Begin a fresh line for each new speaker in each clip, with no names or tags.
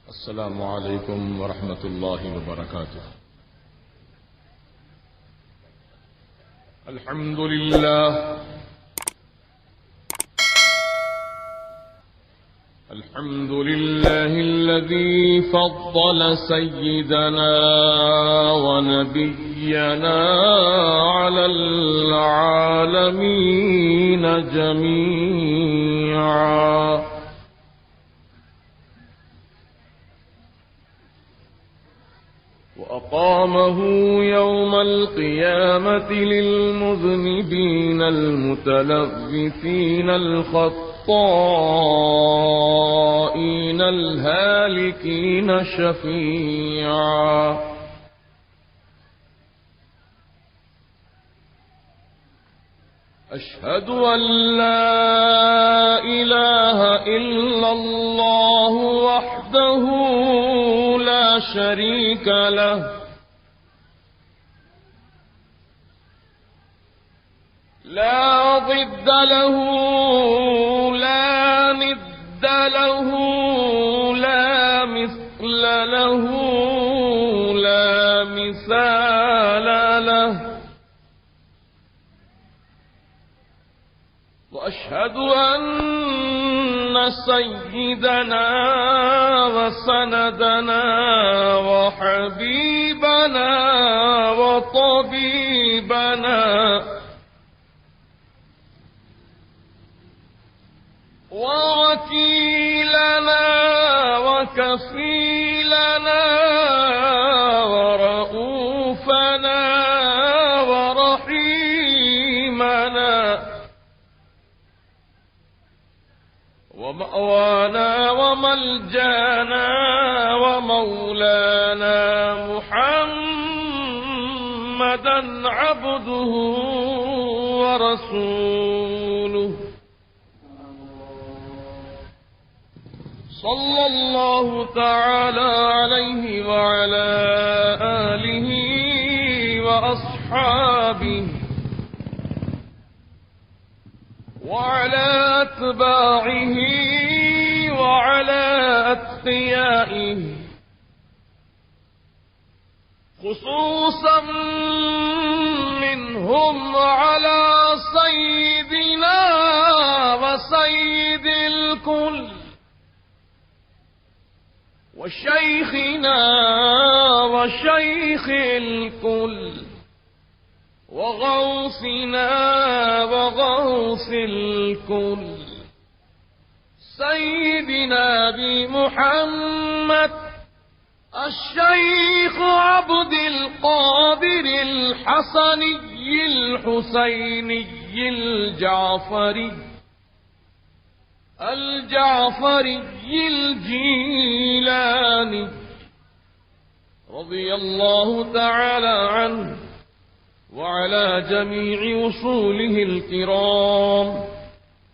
السلام عليكم ورحمة الله وبركاته. الحمد لله الذي فضل سيدنا ونبينا على العالمين جميعا، وأقامه يوم القيامة للمذنبين المتلبثين الخطائين الهالكين شفيعا. أشهد أن لا إله إلا الله وحده لا شريك له، لا ضد له لا ند له لا مثل له لا مثال له. وأشهد أن سيدنا وسندنا وحبيبنا وطبيبنا ووكيلنا وكفيلنا ورؤوفنا ورحيمنا ومأوانا وملجانا ومولانا محمدا عبده ورسوله، صلى الله تعالى عليه وعلى آله وأصحابه وعلى أتباعه وعلى أتقيائه، خصوصا منهم على سيدنا وسيد الكل وشيخنا وشيخ الكل وغوثنا وغوث الكل سيدنا بمحمد الشيخ عبد القادر الحسني الحسيني الجعفري الجيلاني رضي الله تعالى عنه وعلى جميع وصوله الكرام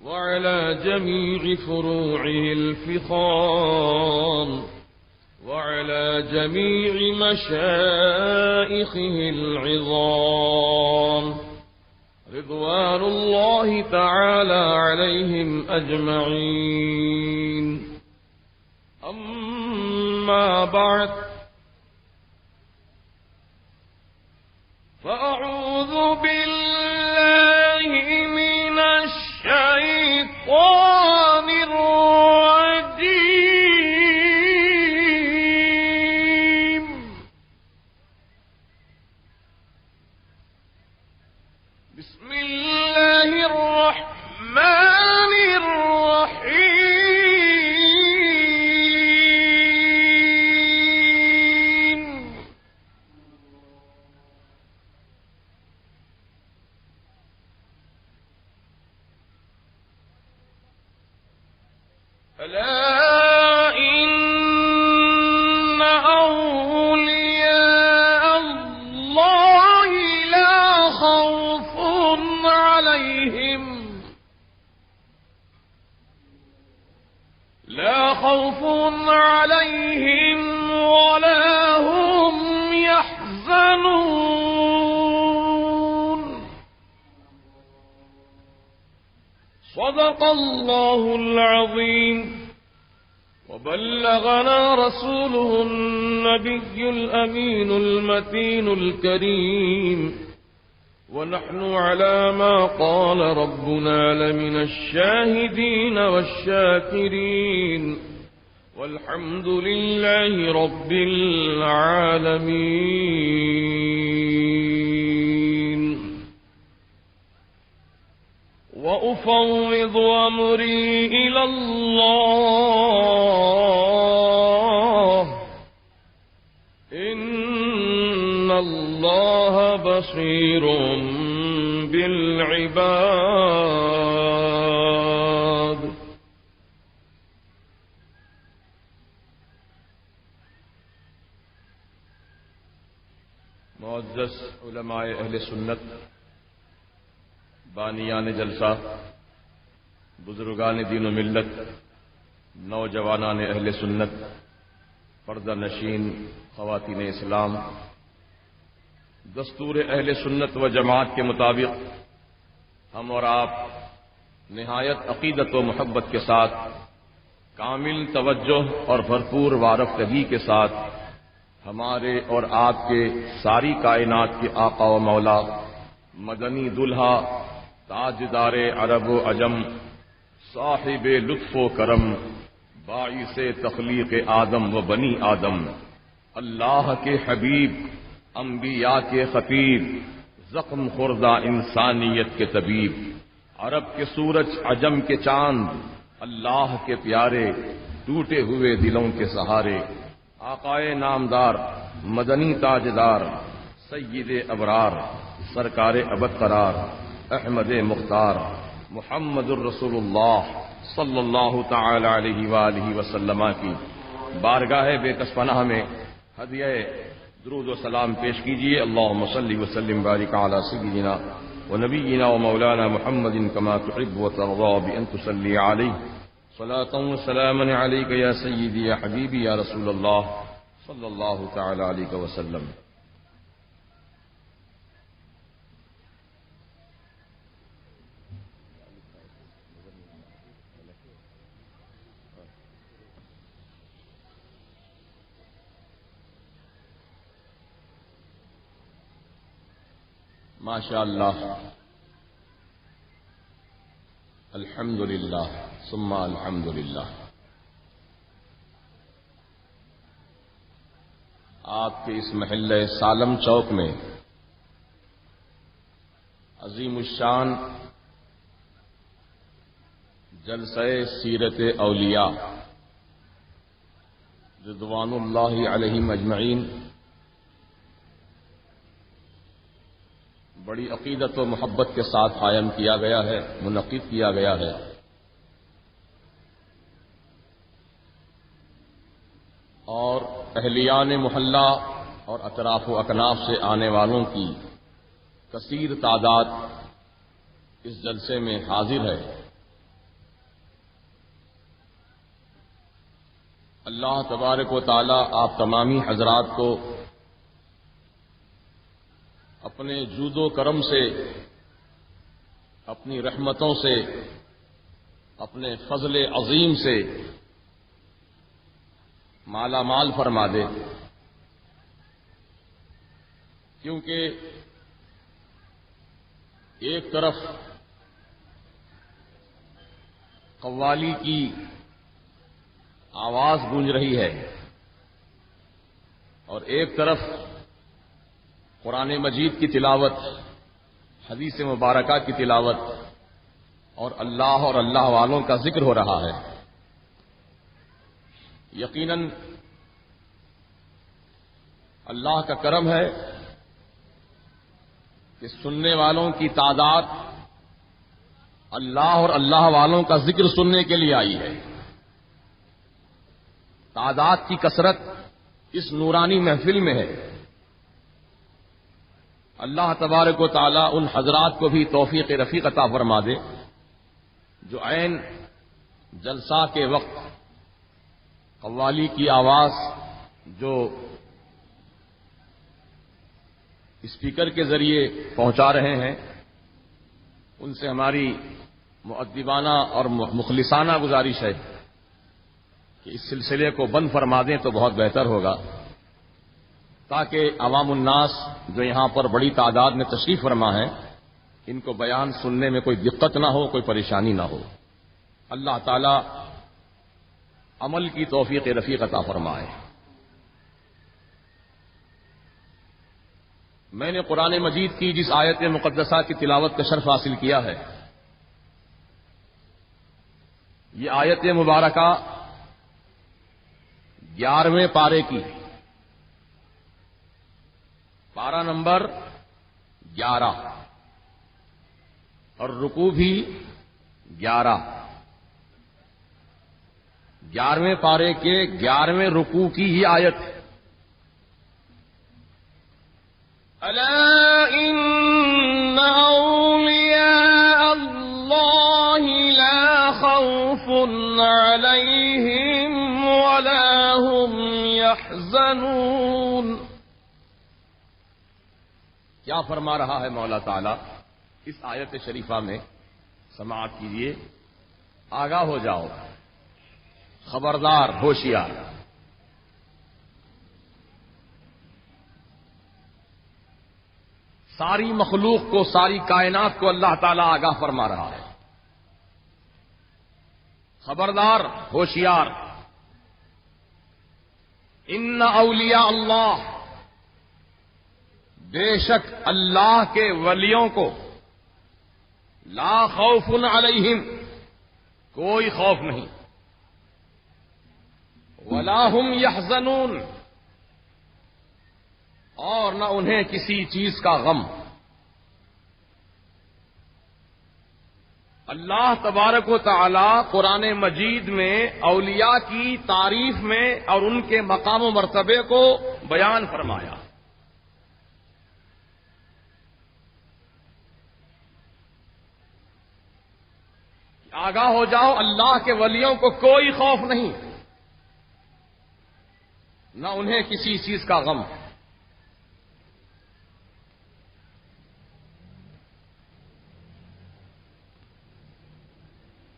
وعلى جميع فروعه الفخام وعلى جميع مشائخه العظام رضوان الله تعالى عليهم أجمعين. أما بعد، فأعوذ بالله من الشيطان الرجيم. بسم الله الرحمن الرحيم. ألا إن أولياء الله لا خوف عليهم ولا هم يحزنون. صدق الله العظيم. وبلغنا رسوله النبي الأمين المتين الكريم ونحن على ما قال ربنا لمن الشاهدين والشاكرين والحمد لله رب العالمين. وأفوض أمري إلى الله إن الله بصير بالعباد. معزز علماء اہل سنت، بانیان جلسہ، بزرگان دین و ملت، نوجوانان اہل سنت، پردہ نشین خواتین اسلام، دستور اہل سنت و جماعت کے مطابق ہم اور آپ نہایت عقیدت و محبت کے ساتھ، کامل توجہ اور بھرپور وارفتگی کے ساتھ ہمارے اور آپ کے ساری کائنات کے آقا و مولا، مدنی دلہا، تاجدار عرب و عجم، صاحب لطف و کرم، باعث تخلیق آدم و بنی آدم، اللہ کے حبیب، انبیاء کے خطیب، زخم خوردہ انسانیت کے طبیب، عرب کے سورج، عجم کے چاند، اللہ کے پیارے، ٹوٹے ہوئے دلوں کے سہارے، آقائے نامدار، مدنی تاجدار، سید ابرار، سرکار ابد قرار، احمد مختار، محمد الرسول اللہ صلی اللہ تعالی علیہ وآلہ وسلم کی بارگاہ بے کس پناہ میں ہدیہ درود و سلام پیش کیجیے. اللہم صلی وسلم بارک علی سیدنا و نبینا و مولانا محمد کما تحب و ترضى بأن تصلی علیہ صلاة و سلاما علیک یا سیدی یا حبیبی یا رسول اللہ صلی اللہ تعالی علیہ وسلم. ماشاء اللہ، الحمدللہ ثم الحمدللہ. آپ کے اس محلہ سالم چوک میں عظیم الشان جلسہ سیرت اولیاء رضوان اللہ علیہم اجمعین بڑی عقیدت و محبت کے ساتھ قائم کیا گیا ہے، منعقد کیا گیا ہے. اور اہلیان محلہ اور اطراف و اکناف سے آنے والوں کی کثیر تعداد اس جلسے میں حاضر ہے. اللہ تبارک و تعالی آپ تمامی حضرات کو اپنے جود و کرم سے، اپنی رحمتوں سے، اپنے فضل عظیم سے مالا مال فرما دے. کیونکہ ایک طرف قوالی کی آواز گونج رہی ہے اور ایک طرف قرآن مجید کی تلاوت، حدیث مبارکہ کی تلاوت اور اللہ والوں کا ذکر ہو رہا ہے. یقیناً اللہ کا کرم ہے کہ سننے والوں کی تعداد اللہ اور اللہ والوں کا ذکر سننے کے لیے آئی ہے. تعداد کی کثرت اس نورانی محفل میں ہے. اللہ تبارک و تعالی ان حضرات کو بھی توفیق رفیق عطا فرما دے جو عین جلسہ کے وقت قوالی کی آواز جو اسپیکر کے ذریعے پہنچا رہے ہیں، ان سے ہماری مؤدبانہ اور مخلصانہ گزارش ہے کہ اس سلسلے کو بند فرما دیں تو بہت بہتر ہوگا، تاکہ عوام الناس جو یہاں پر بڑی تعداد میں تشریف فرما ہیں ان کو بیان سننے میں کوئی دقت نہ ہو، کوئی پریشانی نہ ہو۔ اللہ تعالی عمل کی توفیق رفیق عطا فرمائے۔ میں نے قرآن مجید کی جس آیت مقدسہ کی تلاوت کا شرف حاصل کیا ہے، یہ آیت مبارکہ 11ویں پارے کی، پارہ نمبر 11 اور رکوع بھی 11، 11ویں پارے کے 11ویں رکوع کی ہی آیت ہے۔
ألا إن أولياء الله لا خوف عليهم ولا هم يحزنون۔
کیا فرما رہا ہے مولا تعالی اس آیت شریفہ میں؟ سماعت کیجیے، آگاہ ہو جاؤ، خبردار، ہوشیار۔ ساری مخلوق کو، ساری کائنات کو اللہ تعالیٰ آگاہ فرما رہا ہے، خبردار، ہوشیار۔ ان اولیاء اللہ، بے شک اللہ کے ولیوں کو، لا خوف علیہم، کوئی خوف نہیں، ولا هم یحزنون، اور نہ انہیں کسی چیز کا غم۔ اللہ تبارک و تعالی قرآن مجید میں اولیاء کی تعریف میں اور ان کے مقام و مرتبے کو بیان فرمایا۔ آگاہ ہو جاؤ، اللہ کے ولیوں کو کوئی خوف نہیں، نہ انہیں کسی چیز کا غم۔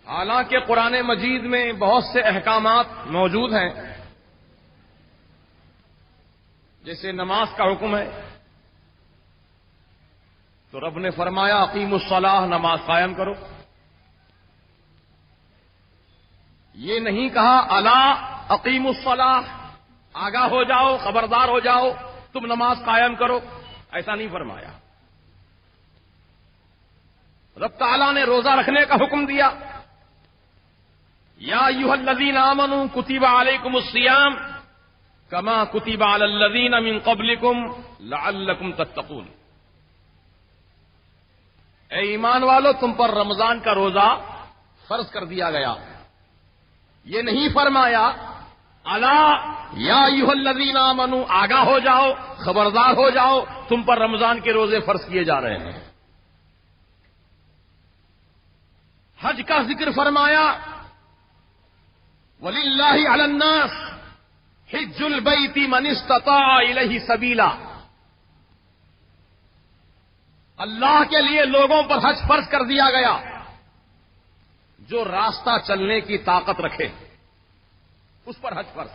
حالانکہ قرآن مجید میں بہت سے احکامات موجود ہیں، جیسے نماز کا حکم ہے تو رب نے فرمایا اقیموا الصلاۃ، نماز قائم کرو۔ یہ نہیں کہا الا اقیموا الصلاۃ، آگاہ ہو جاؤ، خبردار ہو جاؤ، تم نماز قائم کرو، ایسا نہیں فرمایا۔ رب تعالیٰ نے روزہ رکھنے کا حکم دیا، یا ایھا الذین آمنوا کتب علیکم الصیام کما کتب علی الذین من قبلکم لعلکم تتقون۔ اے ایمان والو، تم پر رمضان کا روزہ فرض کر دیا گیا۔ یہ نہیں فرمایا الا یا ایھا الذین آمنوا، آگاہ ہو جاؤ، خبردار ہو جاؤ، تم پر رمضان کے روزے فرض کیے جا رہے ہیں۔ حج کا ذکر فرمایا، وَلِلَّهِ عَلَى النَّاسِ حِجُّ الْبَيْتِ مَنِ اسْتَطَاعَ إِلَيْهِ سَبِيلًا، اللہ کے لیے لوگوں پر حج فرض کر دیا گیا جو راستہ چلنے کی طاقت رکھے، اس پر حج فرض۔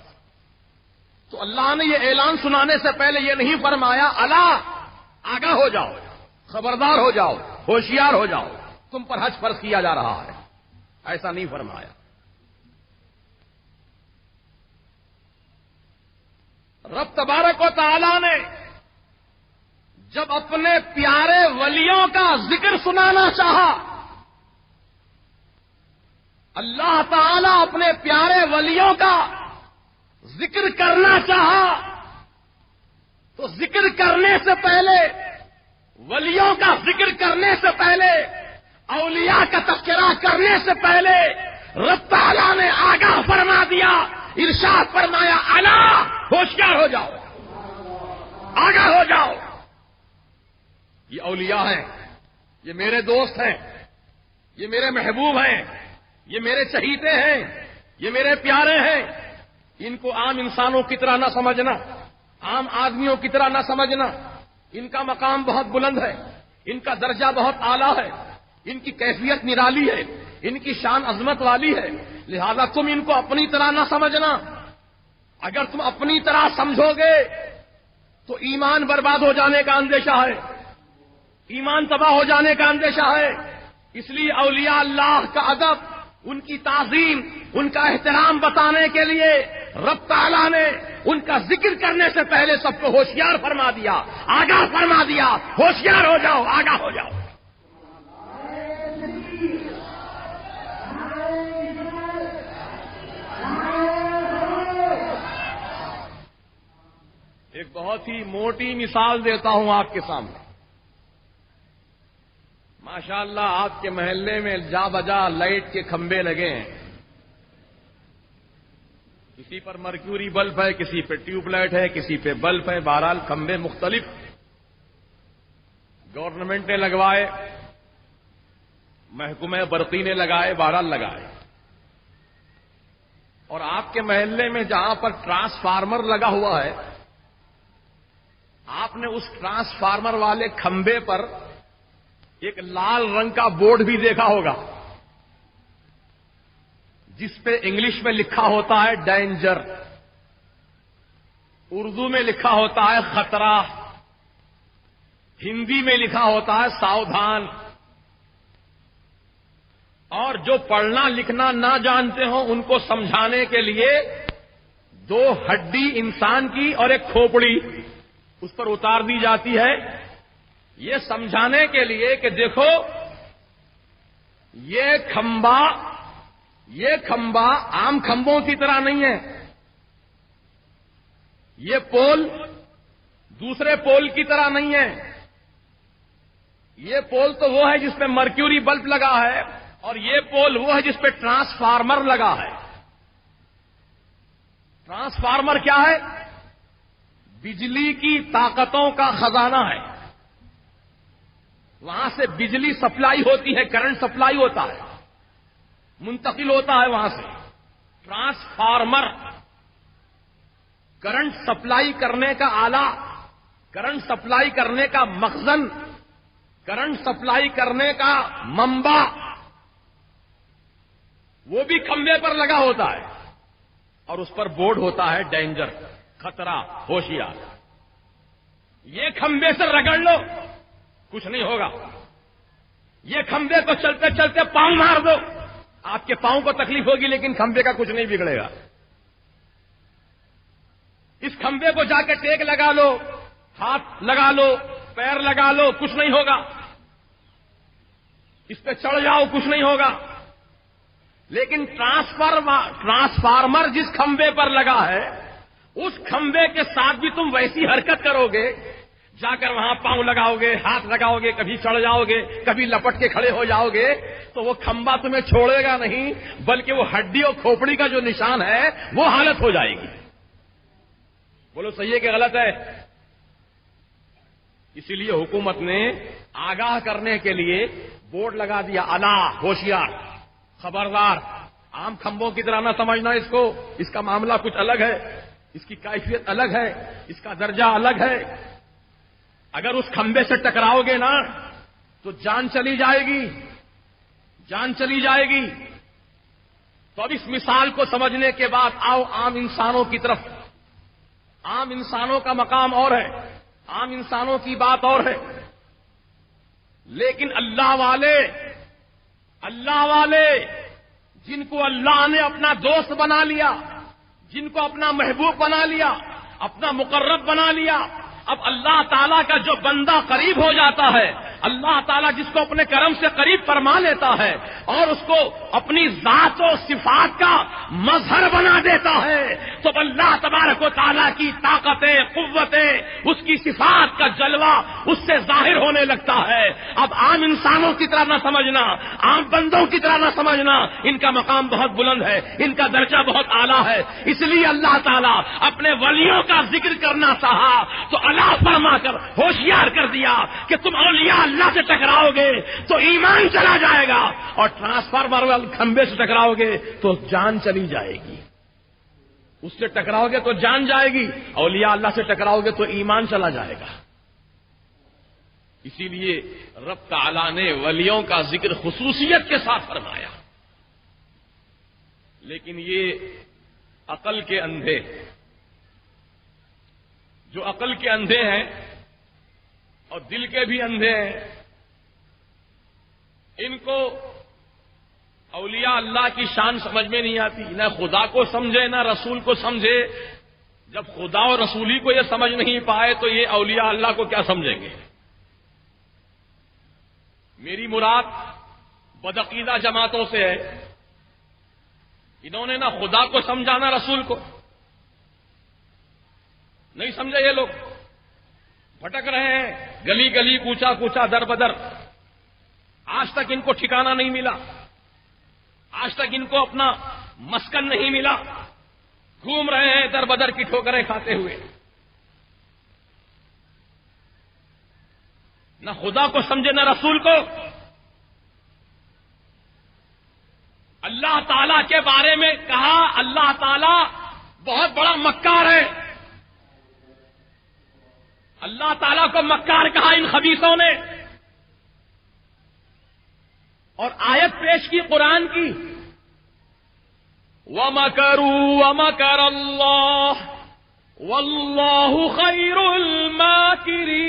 تو اللہ نے یہ اعلان سنانے سے پہلے یہ نہیں فرمایا الا، آگاہ ہو جاؤ، خبردار ہو جاؤ، ہوشیار ہو جاؤ، تم پر حج فرض کیا جا رہا ہے، ایسا نہیں فرمایا۔ رب تبارک و تعالی نے جب اپنے پیارے ولیوں کا ذکر سنانا چاہا، اللہ تعالی اپنے پیارے ولیوں کا ذکر کرنا چاہا تو ذکر کرنے سے پہلے، ولیوں کا ذکر کرنے سے پہلے، اولیاء کا تذکرہ کرنے سے پہلے رب تعالی نے آگاہ فرما دیا، ارشاد فرمایا الا، ہوشیار ہو جاؤ، آگاہ ہو جاؤ۔ یہ اولیاء ہیں، یہ میرے دوست ہیں، یہ میرے محبوب ہیں، یہ میرے چہیتے ہیں، یہ میرے پیارے ہیں۔ ان کو عام انسانوں کی طرح نہ سمجھنا، عام آدمیوں کی طرح نہ سمجھنا۔ ان کا مقام بہت بلند ہے، ان کا درجہ بہت اعلیٰ ہے، ان کی کیفیت نرالی ہے، ان کی شان عظمت والی ہے،
لہذا تم ان کو اپنی طرح نہ سمجھنا. اگر تم اپنی طرح سمجھو گے تو ایمان برباد ہو جانے کا اندیشہ ہے، ایمان تباہ ہو جانے کا اندیشہ ہے. اس لیے اولیاء اللہ کا ادب، ان کی تعظیم، ان کا احترام بتانے کے لیے رب تعالیٰ نے ان کا ذکر کرنے سے پہلے سب کو ہوشیار فرما دیا، آگاہ فرما دیا. ہوشیار ہو جاؤ، آگاہ ہو جاؤ. ایک بہت ہی موٹی مثال دیتا ہوں آپ کے سامنے. ماشاءاللہ آپ کے محلے میں جا بجا لائٹ کے کھمبے لگے ہیں. کسی پر مرکیوری بلب ہے، کسی پہ ٹیوب لائٹ ہے، کسی پہ بلب ہے. بہرحال کھمبے مختلف گورنمنٹ نے لگوائے، محکمہ برقی نے لگائے، بہرحال لگائے. اور آپ کے محلے میں جہاں پر ٹرانسفارمر لگا ہوا ہے، آپ نے اس ٹرانسفارمر والے کھمبے پر ایک لال رنگ کا بورڈ بھی دیکھا ہوگا جس پہ انگلش میں لکھا ہوتا ہے ڈینجر، اردو میں لکھا ہوتا ہے خطرہ، ہندی میں لکھا ہوتا ہے ساودھان. اور جو پڑھنا لکھنا نہ جانتے ہوں ان کو سمجھانے کے لیے 2 ہڈی انسان کی اور ایک کھوپڑی اس پر اتار دی جاتی ہے، یہ سمجھانے کے لیے کہ دیکھو یہ کھمبا عام کھمبوں کی طرح نہیں ہے، یہ پول دوسرے پول کی طرح نہیں ہے. یہ پول تو وہ ہے جس پہ مرکیوری بلب لگا ہے، اور یہ پول وہ ہے جس پہ ٹرانسفارمر لگا ہے. ٹرانسفارمر کیا ہے؟ بجلی کی طاقتوں کا خزانہ ہے. وہاں سے بجلی سپلائی ہوتی ہے، کرنٹ سپلائی ہوتا ہے، منتقل ہوتا ہے وہاں سے. ٹرانسفارمر کرنٹ سپلائی کرنے کا آلہ، کرنٹ سپلائی کرنے کا مخزن، کرنٹ سپلائی کرنے کا منبع، وہ بھی کھمبے پر لگا ہوتا ہے. اور اس پر بورڈ ہوتا ہے ڈینجر، خطرہ، ہوشیار. یہ کھمبے سے رگڑ لو کچھ نہیں ہوگا. یہ کھمبے کو چلتے چلتے پاؤں مار دو، آپ کے پاؤں کو تکلیف ہوگی لیکن کھمبے کا کچھ نہیں بگڑے گا. اس کھمبے کو جا کے ٹیک لگا لو، ہاتھ لگا لو، پیر لگا لو، کچھ نہیں ہوگا. اس پہ چڑھ جاؤ، کچھ نہیں ہوگا. لیکن ٹرانسفارمر جس کھمبے پر لگا ہے اس کھمبے کے ساتھ بھی تم ویسی حرکت کرو گے، جا کر وہاں پاؤں لگاؤ گے، ہاتھ لگاؤ گے، کبھی چڑھ جاؤ گے، کبھی لپٹ کے کھڑے ہو جاؤ گے، تو وہ کھمبا تمہیں چھوڑے گا نہیں، بلکہ وہ ہڈی اور کھوپڑی کا جو نشان ہے وہ حالت ہو جائے گی. بولو صحیح ہے کہ غلط ہے؟ اسی لیے حکومت نے آگاہ کرنے کے لیے بورڈ لگا دیا، الا، ہوشیار، خبردار. عام کھمبوں کی طرح نہ سمجھنا اس کو، اس کا معاملہ کچھ الگ ہے، اس کی کیفیت الگ ہے، اس کا درجہ الگ ہے. اگر اس کھمبے سے ٹکراؤ گے نا تو جان چلی جائے گی، جان چلی جائے گی. تو اب اس مثال کو سمجھنے کے بعد آؤ عام انسانوں کی طرف. عام انسانوں کا مقام اور ہے، عام انسانوں کی بات اور ہے. لیکن اللہ والے جن کو اللہ نے اپنا دوست بنا لیا، جن کو اپنا محبوب بنا لیا، اپنا مقرب بنا لیا، اب اللہ تعالیٰ کا جو بندہ قریب ہو جاتا ہے، اللہ تعالیٰ جس کو اپنے کرم سے قریب فرما لیتا ہے اور اس کو اپنی ذات و صفات کا مظہر بنا دیتا ہے، تو اللہ تبارک و تعالیٰ کی طاقتیں، قوتیں، اس کی صفات کا جلوہ اس سے ظاہر ہونے لگتا ہے. اب عام انسانوں کی طرح نہ سمجھنا، عام بندوں کی طرح نہ سمجھنا. ان کا مقام بہت بلند ہے، ان کا درجہ بہت اعلیٰ ہے. اس لیے اللہ تعالیٰ اپنے ولیوں کا ذکر کرنا چاہا تو اللہ فرما کر ہوشیار کر دیا کہ تم اولیاء اللہ سے ٹکراؤ گے تو ایمان چلا جائے گا، اور ٹرانسفارمر والے کھمبے سے ٹکراؤ گے تو جان چلی جائے گی. اس سے ٹکراؤ گے تو جان جائے گی، اولیاء اللہ سے ٹکراؤ گے تو ایمان چلا جائے گا. اسی لیے رب تعالیٰ نے ولیوں کا ذکر خصوصیت کے ساتھ فرمایا. لیکن یہ عقل کے اندھے، جو عقل کے اندھے ہیں اور دل کے بھی اندھے ہیں، ان کو اولیاء اللہ کی شان سمجھ میں نہیں آتی، نہ خدا کو سمجھے نہ رسول کو سمجھے۔ جب خدا اور رسولی کو یہ سمجھ نہیں پائے تو یہ اولیاء اللہ کو کیا سمجھیں گے؟ میری مراد بدعقیدہ جماعتوں سے ہے، انہوں نے نہ خدا کو سمجھا نہ رسول کو، نہیں سمجھے، یہ لوگ بھٹک رہے ہیں گلی گلی، کوچا کوچا، در بدر، آج تک ان کو ٹھکانہ نہیں ملا، آج تک ان کو اپنا مسکن نہیں ملا، گھوم رہے ہیں در بدر کی ٹھوکریں کھاتے ہوئے، نہ خدا کو سمجھے نہ رسول کو۔ اللہ تعالی کے بارے میں کہا اللہ تعالی بہت بڑا مکار ہے، اللہ تعالیٰ کو مکار کہا ان خبیثوں نے، اور آیت پیش کی قرآن کی، وَمَكَرُوا وَمَكَرَ اللَّهُ وَاللَّهُ خَيْرُ الْمَاكِرِينَ۔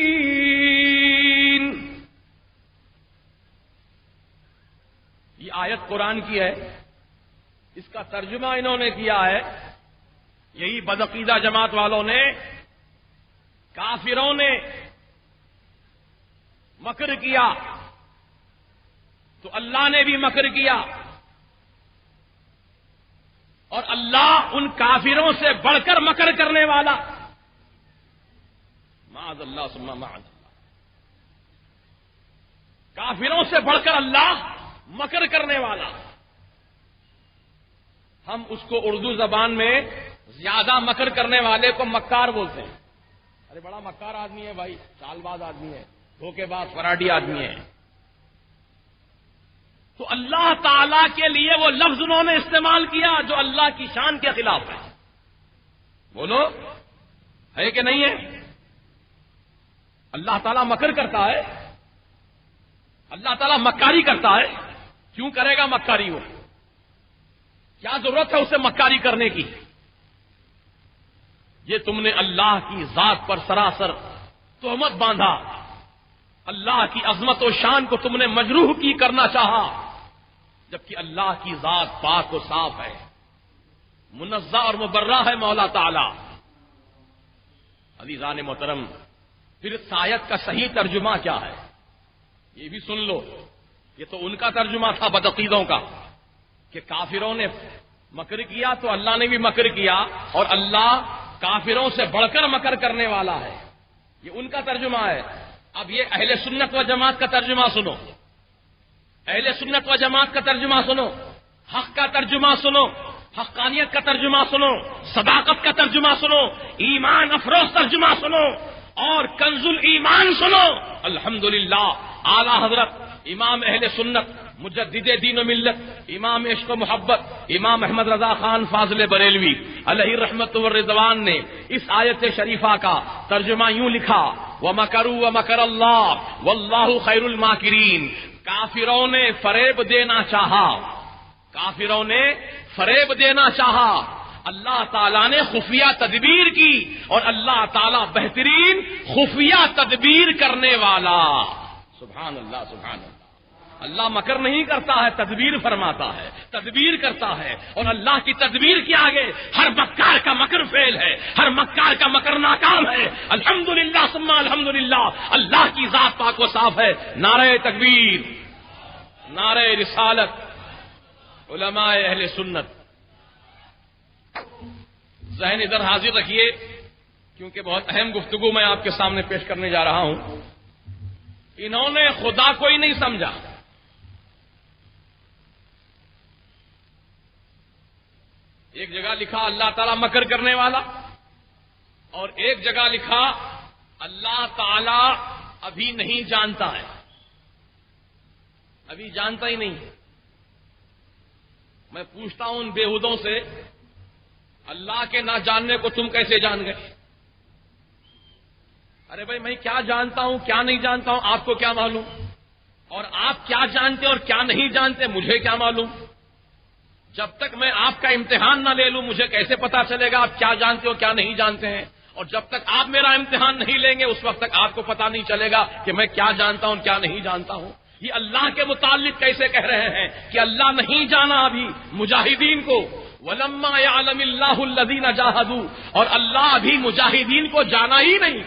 یہ آیت قرآن کی ہے، اس کا ترجمہ انہوں نے کیا ہے، یہی بدعقیدہ جماعت والوں نے، کافروں نے مکر کیا تو اللہ نے بھی مکر کیا، اور اللہ ان کافروں سے بڑھ کر مکر کرنے والا، معاذ اللہ ثم معاذ اللہ، کافروں سے بڑھ کر اللہ مکر کرنے والا۔ ہم اس کو اردو زبان میں زیادہ مکر کرنے والے کو مکار بولتے ہیں، ارے بڑا مکار آدمی ہے بھائی، چال باز آدمی ہے، دھوکے باز فراڈی آدمی ہے۔ تو اللہ تعالی کے لیے وہ لفظ انہوں نے استعمال کیا جو اللہ کی شان کے خلاف ہے۔ بولو ہے کہ نہیں ہے؟ اللہ تعالیٰ مکر کرتا ہے، اللہ تعالیٰ مکاری کرتا ہے، کیوں کرے گا مکاری؟ وہ کیا ضرورت ہے اسے مکاری کرنے کی؟ یہ تم نے اللہ کی ذات پر سراسر تہمت باندھا، اللہ کی عظمت و شان کو تم نے مجروح کی کرنا چاہا، جبکہ اللہ کی ذات پاک و صاف ہے، منزہ اور مبرہ ہے مولا تعالی۔ عزیزان محترم، پھر اس آیت کا صحیح ترجمہ کیا ہے یہ بھی سن لو۔ یہ تو ان کا ترجمہ تھا بدعقیدوں کا کہ کافروں نے مکر کیا تو اللہ نے بھی مکر کیا، اور اللہ کافروں سے بڑھ کر مکر کرنے والا ہے، یہ ان کا ترجمہ ہے۔ اب یہ اہل سنت و جماعت کا ترجمہ سنو، اہل سنت و جماعت کا ترجمہ سنو، حق کا ترجمہ سنو، حقانیت کا ترجمہ سنو، صداقت کا ترجمہ سنو، ایمان افروز ترجمہ سنو، اور کنز الایمان سنو۔ الحمدللہ اعلی حضرت امام اہل سنت مجدد دین و ملت امام عشق و محبت امام احمد رضا خان فاضل بریلوی علیہ رحمت و رضوان نے اس آیت شریفہ کا ترجمہ یوں لکھا، وَمَكَرُوا وَمَكَرَ اللَّهُ وَاللَّهُ خَيْرُ الْمَاكِرِينَ۔ کافروں نے فریب دینا چاہا، کافروں نے فریب دینا چاہا، اللہ تعالیٰ نے خفیہ تدبیر کی، اور اللہ تعالیٰ بہترین خفیہ تدبیر کرنے والا۔ سبحان اللہ سبحان اللہ۔ اللہ مکر نہیں کرتا ہے، تدبیر فرماتا ہے، تدبیر کرتا ہے، اور اللہ کی تدبیر کے آگے ہر مکار کا مکر فیل ہے، ہر مکار کا مکر ناکام ہے۔ الحمدللہ ثم الحمدللہ، اللہ کی ذات پاک و صاف ہے۔ نعرہ تکبیر، نعرہ رسالت، علماء اہل سنت۔ ذہن ادھر حاضر رکھیے، کیونکہ بہت اہم گفتگو میں آپ کے سامنے پیش کرنے جا رہا ہوں۔ انہوں نے خدا کو ہی نہیں سمجھا، ایک جگہ لکھا اللہ تعالیٰ مکر کرنے والا، اور ایک جگہ لکھا اللہ تعالیٰ ابھی نہیں جانتا ہے، ابھی جانتا ہی نہیں۔ میں پوچھتا ہوں ان بےہودوں سے، اللہ کے نہ جاننے کو تم کیسے جان گئے؟ ارے بھائی میں کیا جانتا ہوں کیا نہیں جانتا ہوں آپ کو کیا معلوم؟ اور آپ کیا جانتے اور کیا نہیں جانتے مجھے کیا معلوم؟ جب تک میں آپ کا امتحان نہ لے لوں مجھے کیسے پتا چلے گا آپ کیا جانتے ہو کیا نہیں جانتے ہیں؟ اور جب تک آپ میرا امتحان نہیں لیں گے اس وقت تک آپ کو پتا نہیں چلے گا کہ میں کیا جانتا ہوں کیا نہیں جانتا ہوں۔ یہ اللہ کے متعلق کیسے کہہ رہے ہیں کہ اللہ نہیں جانا ابھی مجاہدین کو، وَلَمَّا يَعْلَمِ اللَّهُ الَّذِينَ جَاهَدُوا، اور اللہ ابھی مجاہدین کو جانا ہی نہیں۔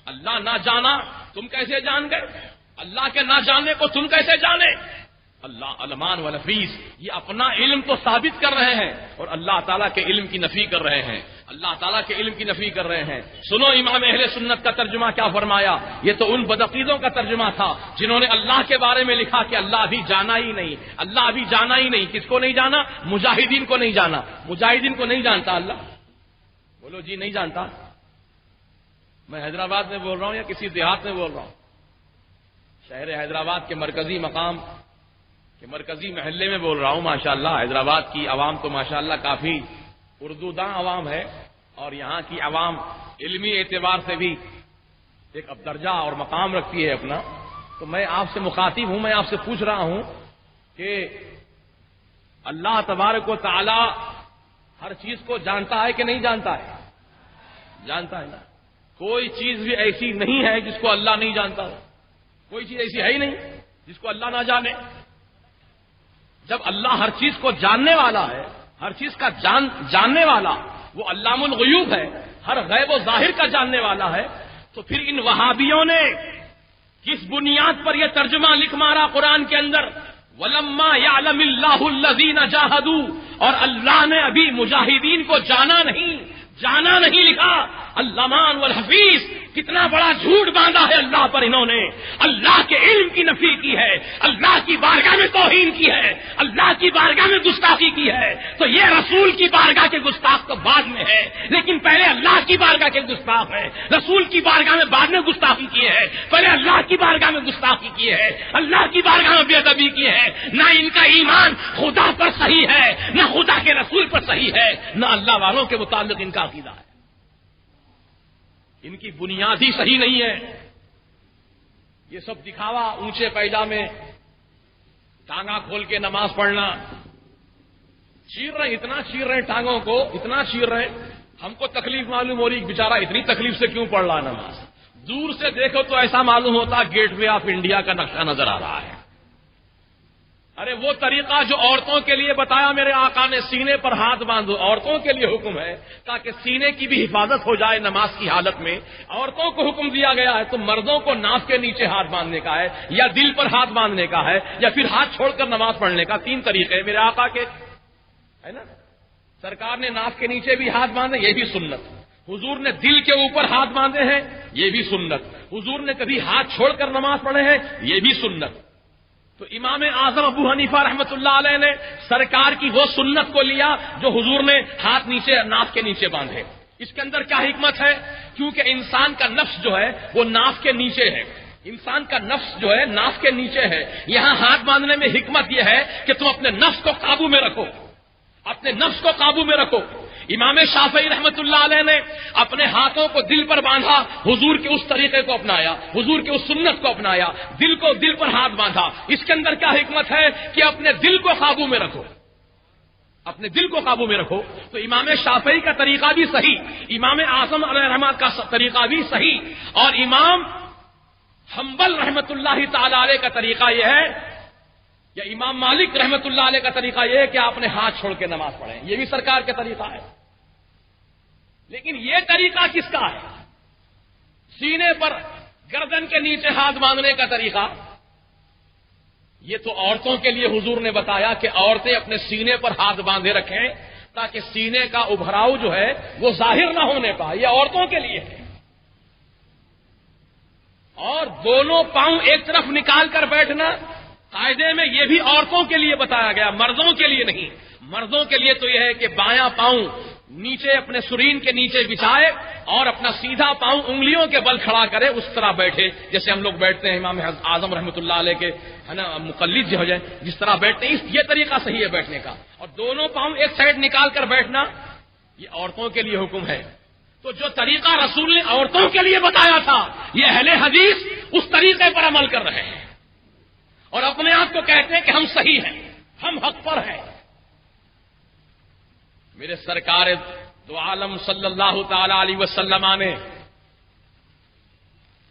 اللہ نہ جانا تم کیسے جان گئے؟ اللہ کے نہ جاننے کو تم کیسے جانے؟ اللہ علمان والحفیظ، یہ اپنا علم تو ثابت کر رہے ہیں اور اللہ تعالیٰ کے علم کی نفی کر رہے ہیں، اللہ تعالیٰ کے علم کی نفی کر رہے ہیں۔ سنو امام اہل سنت کا ترجمہ کیا فرمایا، یہ تو ان بدعقیدوں کا ترجمہ تھا جنہوں نے اللہ کے بارے میں لکھا کہ اللہ ابھی جانا ہی نہیں، اللہ ابھی جانا ہی نہیں۔ کس کو نہیں جانا؟ مجاہدین کو نہیں جانا، مجاہدین کو نہیں جانتا اللہ۔ بولو جی نہیں جانتا۔ میں حیدرآباد میں بول رہا ہوں یا کسی دیہات میں بول رہا ہوں؟ شہر حیدرآباد کے مرکزی مقام کہ مرکزی محلے میں بول رہا ہوں۔ ماشاءاللہ حیدرآباد کی عوام تو ماشاءاللہ کافی اردو داں عوام ہے، اور یہاں کی عوام علمی اعتبار سے بھی ایک اب درجہ اور مقام رکھتی ہے اپنا۔ تو میں آپ سے مخاطب ہوں، میں آپ سے پوچھ رہا ہوں کہ اللہ تبارک و تعالی ہر چیز کو جانتا ہے کہ نہیں جانتا ہے؟ جانتا ہے نا۔ کوئی چیز بھی ایسی نہیں ہے جس کو اللہ نہیں جانتا ہو، کوئی چیز ایسی ہے ہی نہیں جس کو اللہ نہ جانے۔ جب اللہ ہر چیز کو جاننے والا ہے، ہر چیز کا جاننے والا وہ علام الغیوب ہے، ہر غیب و ظاہر کا جاننے والا ہے، تو پھر ان وہابیوں نے کس بنیاد پر یہ ترجمہ لکھ مارا قرآن کے اندر وَلَمَّا يَعْلَمِ اللَّهُ الَّذِينَ جَاهَدُوا، اور اللہ نے ابھی مجاہدین کو جانا نہیں لکھا۔ العلمان والحفیظ، کتنا بڑا جھوٹ باندھا ہے اللہ پر انہوں نے، اللہ کے علم کی نفی کی ہے، اللہ کی بارگاہ میں توہین کی ہے، اللہ کی بارگاہ میں گستاخی کی ہے۔ تو یہ رسول کی بارگاہ کے گستاخ تو بعد میں ہے، لیکن پہلے اللہ کی بارگاہ کے گستاخ ہے۔ رسول کی بارگاہ میں بعد میں گستاخی کی ہے، پہلے اللہ کی بارگاہ میں گستاخی کی ہے، اللہ کی بارگاہ میں بے ادبی کی ہے۔ نہ ان کا ایمان خدا پر صحیح ہے، نہ خدا کے رسول پر صحیح ہے، نہ اللہ والوں کے متعلق ان کا عقیدہ ہے۔ ان کی بنیاد ہی صحیح نہیں ہے۔ یہ سب دکھاوا، اونچے پیجامے، ٹانگا کھول کے نماز پڑھنا، چیر رہے، اتنا چیر رہے ٹانگوں کو، اتنا چیر رہے، ہم کو تکلیف معلوم ہو رہی، بیچارہ اتنی تکلیف سے کیوں پڑھ رہا نماز؟ دور سے دیکھو تو ایسا معلوم ہوتا گیٹ وے آف انڈیا کا نقشہ نظر آ رہا ہے۔ ارے وہ طریقہ جو عورتوں کے لیے بتایا میرے آقا نے، سینے پر ہاتھ باندھو، عورتوں کے لیے حکم ہے تاکہ سینے کی بھی حفاظت ہو جائے نماز کی حالت میں، عورتوں کو حکم دیا گیا ہے۔ تو مردوں کو ناف کے نیچے ہاتھ باندھنے کا ہے، یا دل پر ہاتھ باندھنے کا ہے، یا پھر ہاتھ چھوڑ کر نماز پڑھنے کا۔ تین طریقے میرے آقا کے ہے نا۔ سرکار نے ناف کے نیچے بھی ہاتھ باندھے، یہ بھی سنت۔ حضور نے دل کے اوپر ہاتھ باندھے ہیں، یہ بھی سنت۔ حضور نے کبھی ہاتھ چھوڑ کر نماز پڑھے ہیں، یہ بھی سنت۔ تو امام اعظم ابو حنیفہ رحمۃ اللہ علیہ نے سرکار کی وہ سنت کو لیا جو حضور نے ہاتھ نیچے ناف کے نیچے باندھے۔ اس کے اندر کیا حکمت ہے؟ کیونکہ انسان کا نفس جو ہے وہ ناف کے نیچے ہے، انسان کا نفس جو ہے ناف کے نیچے ہے۔ یہاں ہاتھ باندھنے میں حکمت یہ ہے کہ تم اپنے نفس کو قابو میں رکھو، اپنے نفس کو قابو میں رکھو۔ امام شافعی رحمۃ اللہ علیہ نے اپنے ہاتھوں کو دل پر باندھا، حضور کے اس طریقے کو اپنایا، حضور کے اس سنت کو اپنایا، دل کو دل پر ہاتھ باندھا۔ اس کے اندر کیا حکمت ہے کہ اپنے دل کو قابو میں رکھو، اپنے دل کو قابو میں رکھو۔ تو امام شافعی کا طریقہ بھی صحیح، امام اعظم علیہ رحمۃ کا طریقہ بھی صحیح، اور امام حنبل رحمۃ اللہ تعالی علیہ کا طریقہ یہ ہے، یا امام مالک رحمۃ اللہ علیہ کا طریقہ یہ ہے کہ آپ نے ہاتھ چھوڑ کے نماز پڑھیں۔ یہ بھی سرکار کا طریقہ ہے، لیکن یہ طریقہ کس کا ہے؟ سینے پر گردن کے نیچے ہاتھ باندھنے کا طریقہ، یہ تو عورتوں کے لیے حضور نے بتایا کہ عورتیں اپنے سینے پر ہاتھ باندھے رکھیں تاکہ سینے کا ابھراؤ جو ہے وہ ظاہر نہ ہونے پائے، یہ عورتوں کے لیے ہے۔ اور دونوں پاؤں ایک طرف نکال کر بیٹھنا قاعدے میں یہ بھی عورتوں کے لیے بتایا گیا، مردوں کے لیے نہیں۔ مردوں کے لیے تو یہ ہے کہ بایاں پاؤں نیچے اپنے سرین کے نیچے بچھائے اور اپنا سیدھا پاؤں انگلیوں کے بل کھڑا کرے، اس طرح بیٹھے جیسے ہم لوگ بیٹھتے ہیں، امام اعظم رحمۃ اللہ علیہ کے ہے نا مقلد جو ہو جائے جس طرح بیٹھتے ہیں، یہ طریقہ صحیح ہے بیٹھنے کا۔ اور دونوں پاؤں ایک سائڈ نکال کر بیٹھنا یہ عورتوں کے لیے حکم ہے۔ تو جو طریقہ رسول نے عورتوں کے لیے بتایا تھا، یہ اہل حدیث اس طریقے پر عمل کر رہے ہیں اور اپنے آپ کو کہتے ہیں کہ ہم صحیح ہیں، ہم حق پر ہیں۔ میرے سرکار دو عالم صلی اللہ تعالی علیہ وسلم نے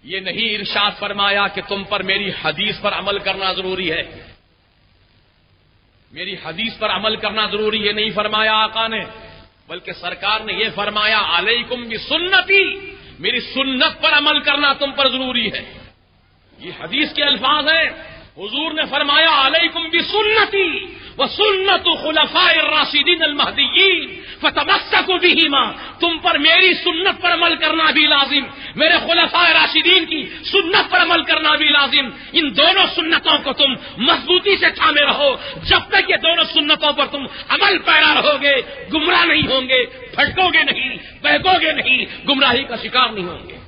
یہ نہیں ارشاد فرمایا کہ تم پر میری حدیث پر عمل کرنا ضروری ہے، میری حدیث پر عمل کرنا ضروری یہ نہیں فرمایا آقا نے، بلکہ سرکار نے یہ فرمایا علیکم بسنتی، میری سنت پر عمل کرنا تم پر ضروری ہے۔ یہ حدیث کے الفاظ ہیں، حضور نے فرمایا علیکم بسنتی وسنت خلفاء الراشدین المہدیین فتمسکوا بہما، تم پر میری سنت پر عمل کرنا بھی لازم، میرے خلفاء راشدین کی سنت پر عمل کرنا بھی لازم۔ ان دونوں سنتوں کو تم مضبوطی سے تھامے رہو، جب تک یہ دونوں سنتوں پر تم عمل پیرا رہو گے گمراہ نہیں ہوں گے، پھٹکو گے نہیں، بہکو گے نہیں، گمراہی کا شکار نہیں ہوں گے۔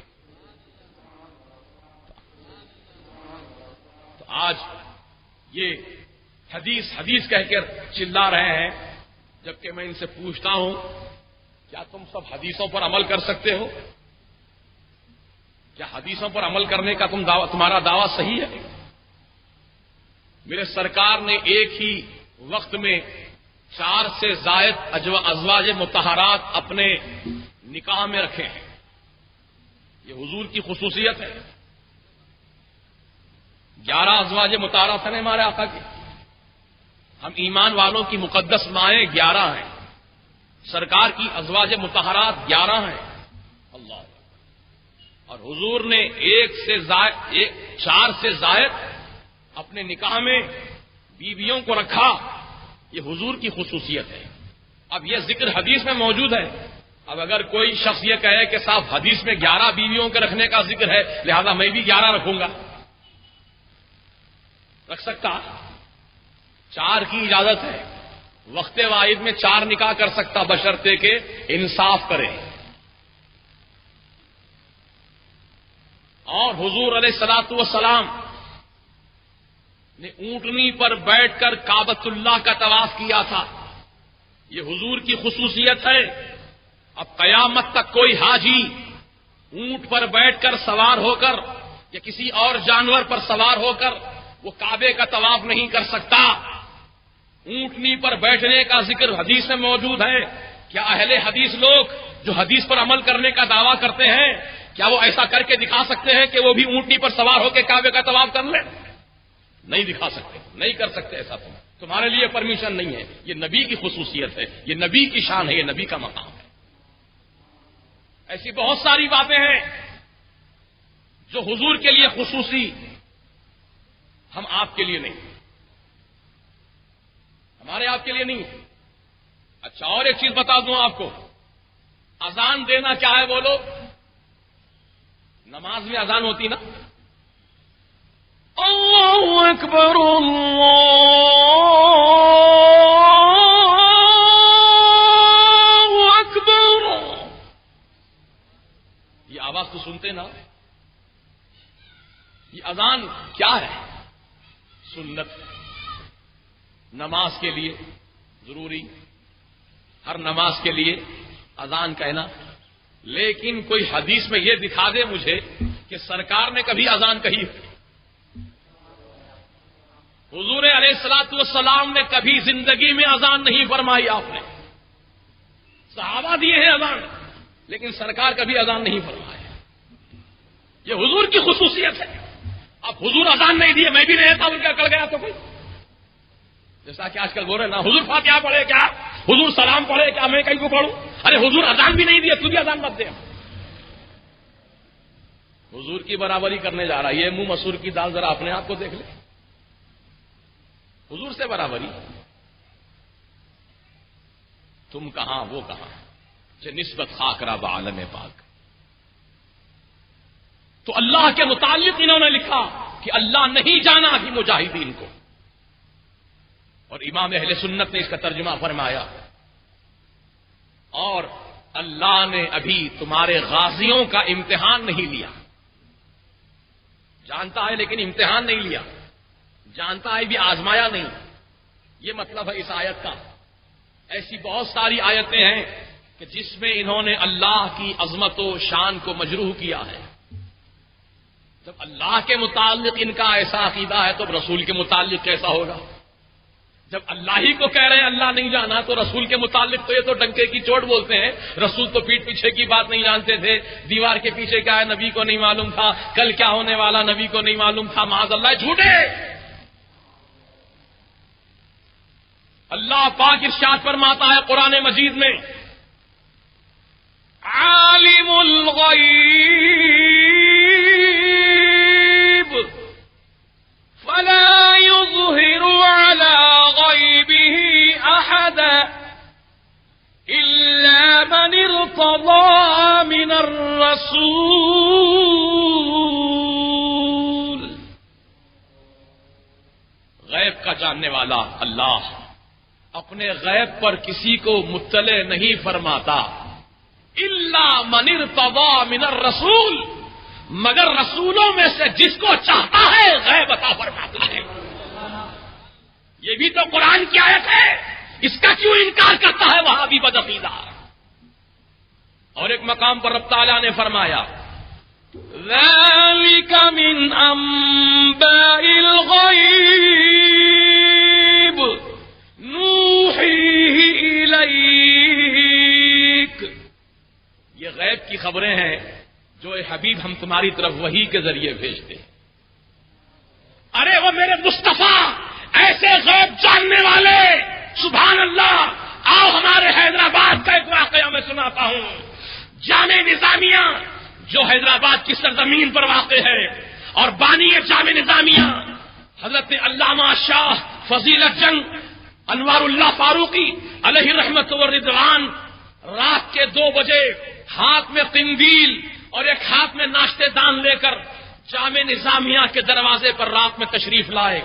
تو آج یہ حدیث کہہ کر چلا رہے ہیں، جبکہ میں ان سے پوچھتا ہوں کیا تم سب حدیثوں پر عمل کر سکتے ہو؟ کیا حدیثوں پر عمل کرنے کا تمہارا دعویٰ صحیح ہے؟ میرے سرکار نے ایک ہی وقت میں 4 سے زائد ازواج مطہرات اپنے نکاح میں رکھے ہیں، یہ حضور کی خصوصیت ہے۔ 11 ازواج مطہرات ہیں ہمارے آقا کی، ہم ایمان والوں کی مقدس مائیں 11 ہیں، سرکار کی ازواج مطہرات 11 ہیں، اللہ، اور حضور نے 4 سے زائد اپنے نکاح میں بیویوں کو رکھا، یہ حضور کی خصوصیت ہے۔ اب یہ ذکر حدیث میں موجود ہے، اب اگر کوئی شخص یہ کہے کہ صاحب حدیث میں 11 بیویوں کے رکھنے کا ذکر ہے لہذا میں بھی 11 رکھوں گا، رکھ سکتا؟ 4 کی اجازت ہے، وقت واحد میں 4 نکاح کر سکتا بشرطے کہ انصاف کرے۔ اور حضور علیہ الصلوۃ والسلام نے اونٹنی پر بیٹھ کر کعبۃ اللہ کا طواف کیا تھا، یہ حضور کی خصوصیت ہے۔ اب قیامت تک کوئی حاجی اونٹ پر بیٹھ کر سوار ہو کر یا کسی اور جانور پر سوار ہو کر وہ کعبے کا طواف نہیں کر سکتا۔ اونٹنی پر بیٹھنے کا ذکر حدیث میں موجود ہے۔ کیا اہل حدیث لوگ جو حدیث پر عمل کرنے کا دعویٰ کرتے ہیں کیا وہ ایسا کر کے دکھا سکتے ہیں کہ وہ بھی اونٹنی پر سوار ہو کے کعبے کا طواف کر لیں؟ نہیں دکھا سکتے، نہیں کر سکتے ایسا، تمہارے لیے پرمیشن نہیں ہے، یہ نبی کی خصوصیت ہے، یہ نبی کی شان ہے، یہ نبی کا مقام ہے۔ ایسی بہت ساری باتیں ہیں جو حضور کے لیے خصوصی، ہم آپ کے لیے نہیں، ہمارے آپ کے لیے نہیں۔ اچھا اور ایک چیز بتا دوں آپ کو، اذان دینا کیا ہے بولو؟ نماز میں اذان ہوتی نا،
اللہ اکبر اللہ اکبر،
یہ آواز تو سنتے نا؟ یہ اذان کیا ہے؟ سنت، نماز کے لیے ضروری، ہر نماز کے لیے اذان کہنا۔ لیکن کوئی حدیث میں یہ دکھا دے مجھے کہ سرکار نے کبھی اذان کہی، حضور علیہ الصلوۃ والسلام نے کبھی زندگی میں اذان نہیں فرمائی، آپ نے صحابہ دیے ہیں اذان لیکن سرکار کبھی اذان نہیں فرمایا، یہ حضور کی خصوصیت ہے۔ اب حضور اذان نہیں دیے، میں بھی نہیں تھا، ان کا کر گیا تو کوئی، جیسا کہ آج کل بول رہے نا حضور فاتحہ پڑھے کیا، حضور سلام پڑھے کیا، میں کہیں کو پڑھوں؟ ارے حضور اذان بھی نہیں دیے، تو بھی اذان مت دے۔ حضور کی برابری کرنے جا رہا ہے، یہ منہ مسور کی دال، ذرا اپنے آپ کو دیکھ لے، حضور سے برابری، تم کہاں وہ کہاں، نسبت خاکرہ بعالم پاک۔ تو اللہ کے متعلق انہوں نے لکھا کہ اللہ نہیں جانا ہی مجاہدین کو، اور امام اہل سنت نے اس کا ترجمہ فرمایا، اور اللہ نے ابھی تمہارے غازیوں کا امتحان نہیں لیا، جانتا ہے لیکن امتحان نہیں لیا، جانتا ہے بھی آزمایا نہیں، یہ مطلب ہے اس آیت کا۔ ایسی بہت ساری آیتیں ہیں کہ جس میں انہوں نے اللہ کی عظمت و شان کو مجروح کیا ہے۔ جب اللہ کے متعلق ان کا ایسا عقیدہ ہے تو رسول کے متعلق کیسا ہوگا؟ جب اللہ ہی کو کہہ رہے ہیں اللہ نہیں جانا تو رسول کے متعلق تو یہ تو ڈنکے کی چوٹ بولتے ہیں. رسول تو پیٹ پیچھے کی بات نہیں جانتے تھے. دیوار کے پیچھے کیا ہے نبی کو نہیں معلوم تھا. کل کیا ہونے والا نبی کو نہیں معلوم تھا. معاذ اللہ جھوٹے. اللہ پاک ارشاد فرماتا ہے قرآن مجید میں عالم الغیب فلا يظهر على غيبه احدا الا من ارتضى من الرسول. غیب کا جاننے والا اللہ اپنے غیب پر کسی کو مطلع نہیں فرماتا. الا من ارتضى من الرسول، مگر رسولوں میں سے جس کو چاہتا ہے غیب عطا فرماتا ہے. یہ بھی تو قرآن کی آیت ہے. اس کا کیوں انکار کرتا ہے وہابی بدعقیدہ؟ اور ایک مقام پر رب تعالیٰ نے فرمایا ذَلِكَ مِنْ أَنْبَاءِ الْغَيْبِ نُوحِيهِ إِلَيْكَ. یہ غیب کی خبریں ہیں جو اے حبیب ہم تمہاری طرف وحی کے ذریعے بھیجتے ہیں. ارے وہ میرے مصطفیٰ ایسے غیب جاننے والے، سبحان اللہ. آؤ ہمارے حیدرآباد کا ایک واقعہ میں سناتا ہوں. جامع نظامیہ جو حیدرآباد کی سرزمین پر واقع ہے اور بانی جامع نظامیہ حضرت علامہ شاہ فضیلت جنگ انوار اللہ فاروقی علیہ رحمت و رضوان رات کے 2 بجے ہاتھ میں قندیل اور ایک ہاتھ میں ناشتے دان لے کر جامع نظامیہ کے دروازے پر رات میں تشریف لائے.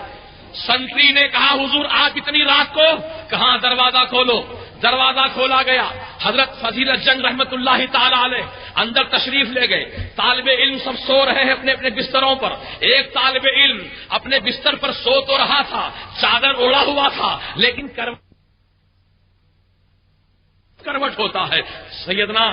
سنٹری نے کہا حضور آپ اتنی رات کو کہاں، دروازہ کھولو. دروازہ کھولا گیا. حضرت فضیلت جنگ رحمت اللہ تعالی علیہ اندر تشریف لے گئے. طالب علم سب سو رہے ہیں اپنے اپنے بستروں پر. ایک طالب علم اپنے بستر پر سو تو رہا تھا، چادر اوڑا ہوا تھا، لیکن کروٹ ہوتا ہے. سیدنا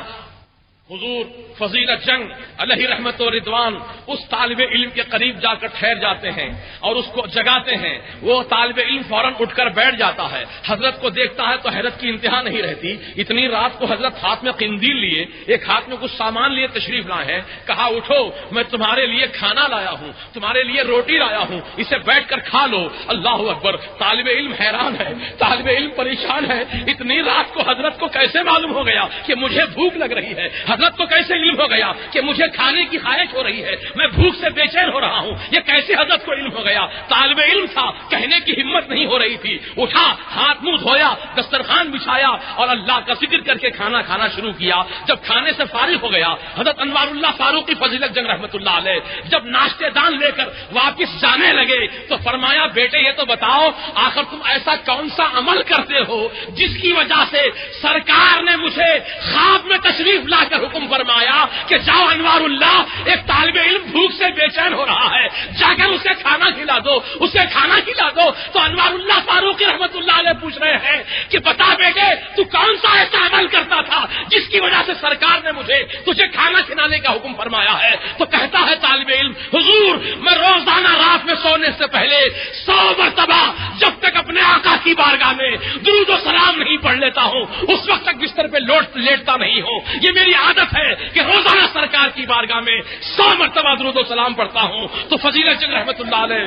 حضور فضیلت جنگ علیہ رحمت و رضوان اس طالب علم کے قریب جا کر ٹھہر جاتے ہیں اور اس کو جگاتے ہیں. وہ طالب علم فوراً اٹھ کر بیٹھ جاتا ہے. حضرت کو دیکھتا ہے تو حیرت کی انتہا نہیں رہتی. اتنی رات کو حضرت ہاتھ میں قندیل لیے، ایک ہاتھ میں کچھ سامان لیے تشریف لائے ہیں. کہا اٹھو، میں تمہارے لیے کھانا لایا ہوں، تمہارے لیے روٹی لایا ہوں، اسے بیٹھ کر کھا لو. اللہ اکبر. طالب علم حیران ہے، طالب علم پریشان ہے. اتنی رات کو حضرت کو کیسے معلوم ہو گیا کہ مجھے بھوک لگ رہی ہے؟ حضرت کو کیسے علم ہو گیا کہ مجھے کھانے کی خواہش ہو رہی ہے، میں بھوک سے بے چین ہو رہا ہوں؟ یہ کیسے حضرت کو علم ہو گیا؟ طالب علم تھا، کہنے کی ہمت نہیں ہو رہی تھی. اٹھا، ہاتھ منہ دھویا، دسترخوان بچھایا اور اللہ کا ذکر کر کے کھانا کھانا شروع کیا. جب کھانے سے فارغ ہو گیا حضرت انوار اللہ فاروقی فضیلت جنگ رحمت اللہ علیہ جب ناشتے دان لے کر واپس جانے لگے تو فرمایا بیٹے یہ تو بتاؤ آخر تم ایسا کون سا عمل کرتے ہو جس کی وجہ سے سرکار نے مجھے خواب میں تشریف لا کر حکم فرمایا کہ جاؤ انوار اللہ، ایک طالب علم بھوک سے بے چین ہو رہا ہے، جا کر اسے کھانا کھلا دو، اسے کھانا کھلا دو. تو انوار اللہ فاروقی رحمت اللہ علیہ پوچھ رہے ہیں کہ بتا بیٹے تو کون سا ایسا عمل کرتا تھا جس کی وجہ سے سرکار نے مجھے تجھے کھانا کھلانے کا حکم فرمایا ہے؟ تو کہتا ہے طالب علم حضور میں روزانہ رات میں سونے سے پہلے 100 مرتبہ جب تک اپنے آقا کی بارگاہ میں درود و سلام نہیں پڑھ لیتا ہوں اس وقت تک بستر پہ لیٹتا نہیں ہوں. یہ میری عادت ہے کہ روزانہ سرکار کی بارگاہ میں 100 مرتبہ درود و سلام پڑھتا ہوں. تو فضیلت جنگ رحمت اللہ علیہ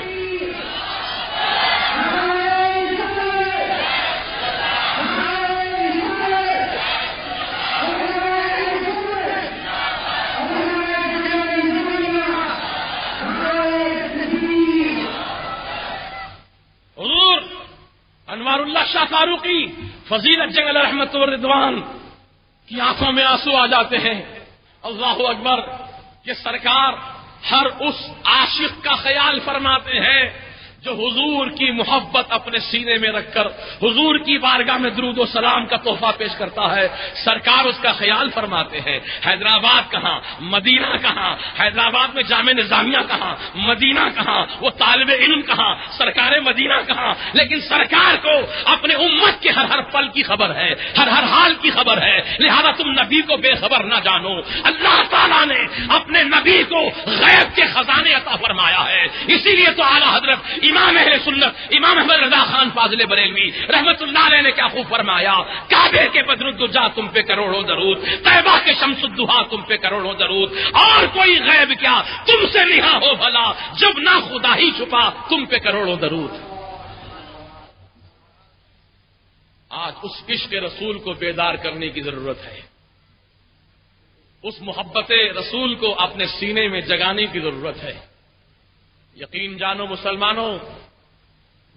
حضور انوار اللہ شاہ فاروقی فضیلت جنگ علیہ رحمت الرضوان کی آنکھوں میں آنسو آ جاتے ہیں. اللہ اکبر. یہ سرکار ہر اس عاشق کا خیال فرماتے ہیں جو حضور کی محبت اپنے سینے میں رکھ کر حضور کی بارگاہ میں درود و سلام کا تحفہ پیش کرتا ہے. سرکار اس کا خیال فرماتے ہیں. حیدرآباد کہاں، مدینہ کہاں، حیدرآباد میں جامع نظامیہ کہاں، مدینہ کہاں، وہ طالب علم کہاں، سرکار مدینہ کہاں. لیکن سرکار کو اپنے امت کے ہر پل کی خبر ہے، ہر حال کی خبر ہے. لہذا تم نبی کو بے خبر نہ جانو. اللہ تعالیٰ نے اپنے نبی کو غیب کے خزانے عطا فرمایا ہے. اسی لیے تو اعلیٰ حضرت امام اہل سنت امام احمد رضا خان فاضل بریلوی رحمت اللہ علیہ نے کیا خوب فرمایا، کعبے کے بدر الدجا تم پہ کروڑوں درود، طیبہ کے شمس الدہا تم پہ کروڑوں درود، اور کوئی غیب کیا تم سے نہا ہو بھلا، جب نہ خدا ہی چھپا تم پہ کروڑوں درود۔ آج اس عشق رسول کو بیدار کرنے کی ضرورت ہے، اس محبت رسول کو اپنے سینے میں جگانے کی ضرورت ہے۔ یقین جانو مسلمانوں،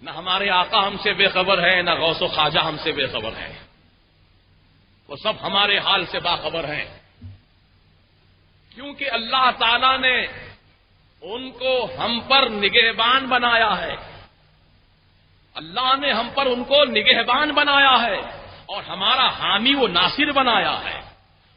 نہ ہمارے آقا ہم سے بے خبر ہے، نہ غوث و خواجہ ہم سے بے خبر ہے، وہ سب ہمارے حال سے باخبر ہیں، کیونکہ اللہ تعالی نے ان کو ہم پر نگہبان بنایا ہے، اللہ نے ہم پر ان کو نگہبان بنایا ہے اور ہمارا حامی و ناصر بنایا ہے۔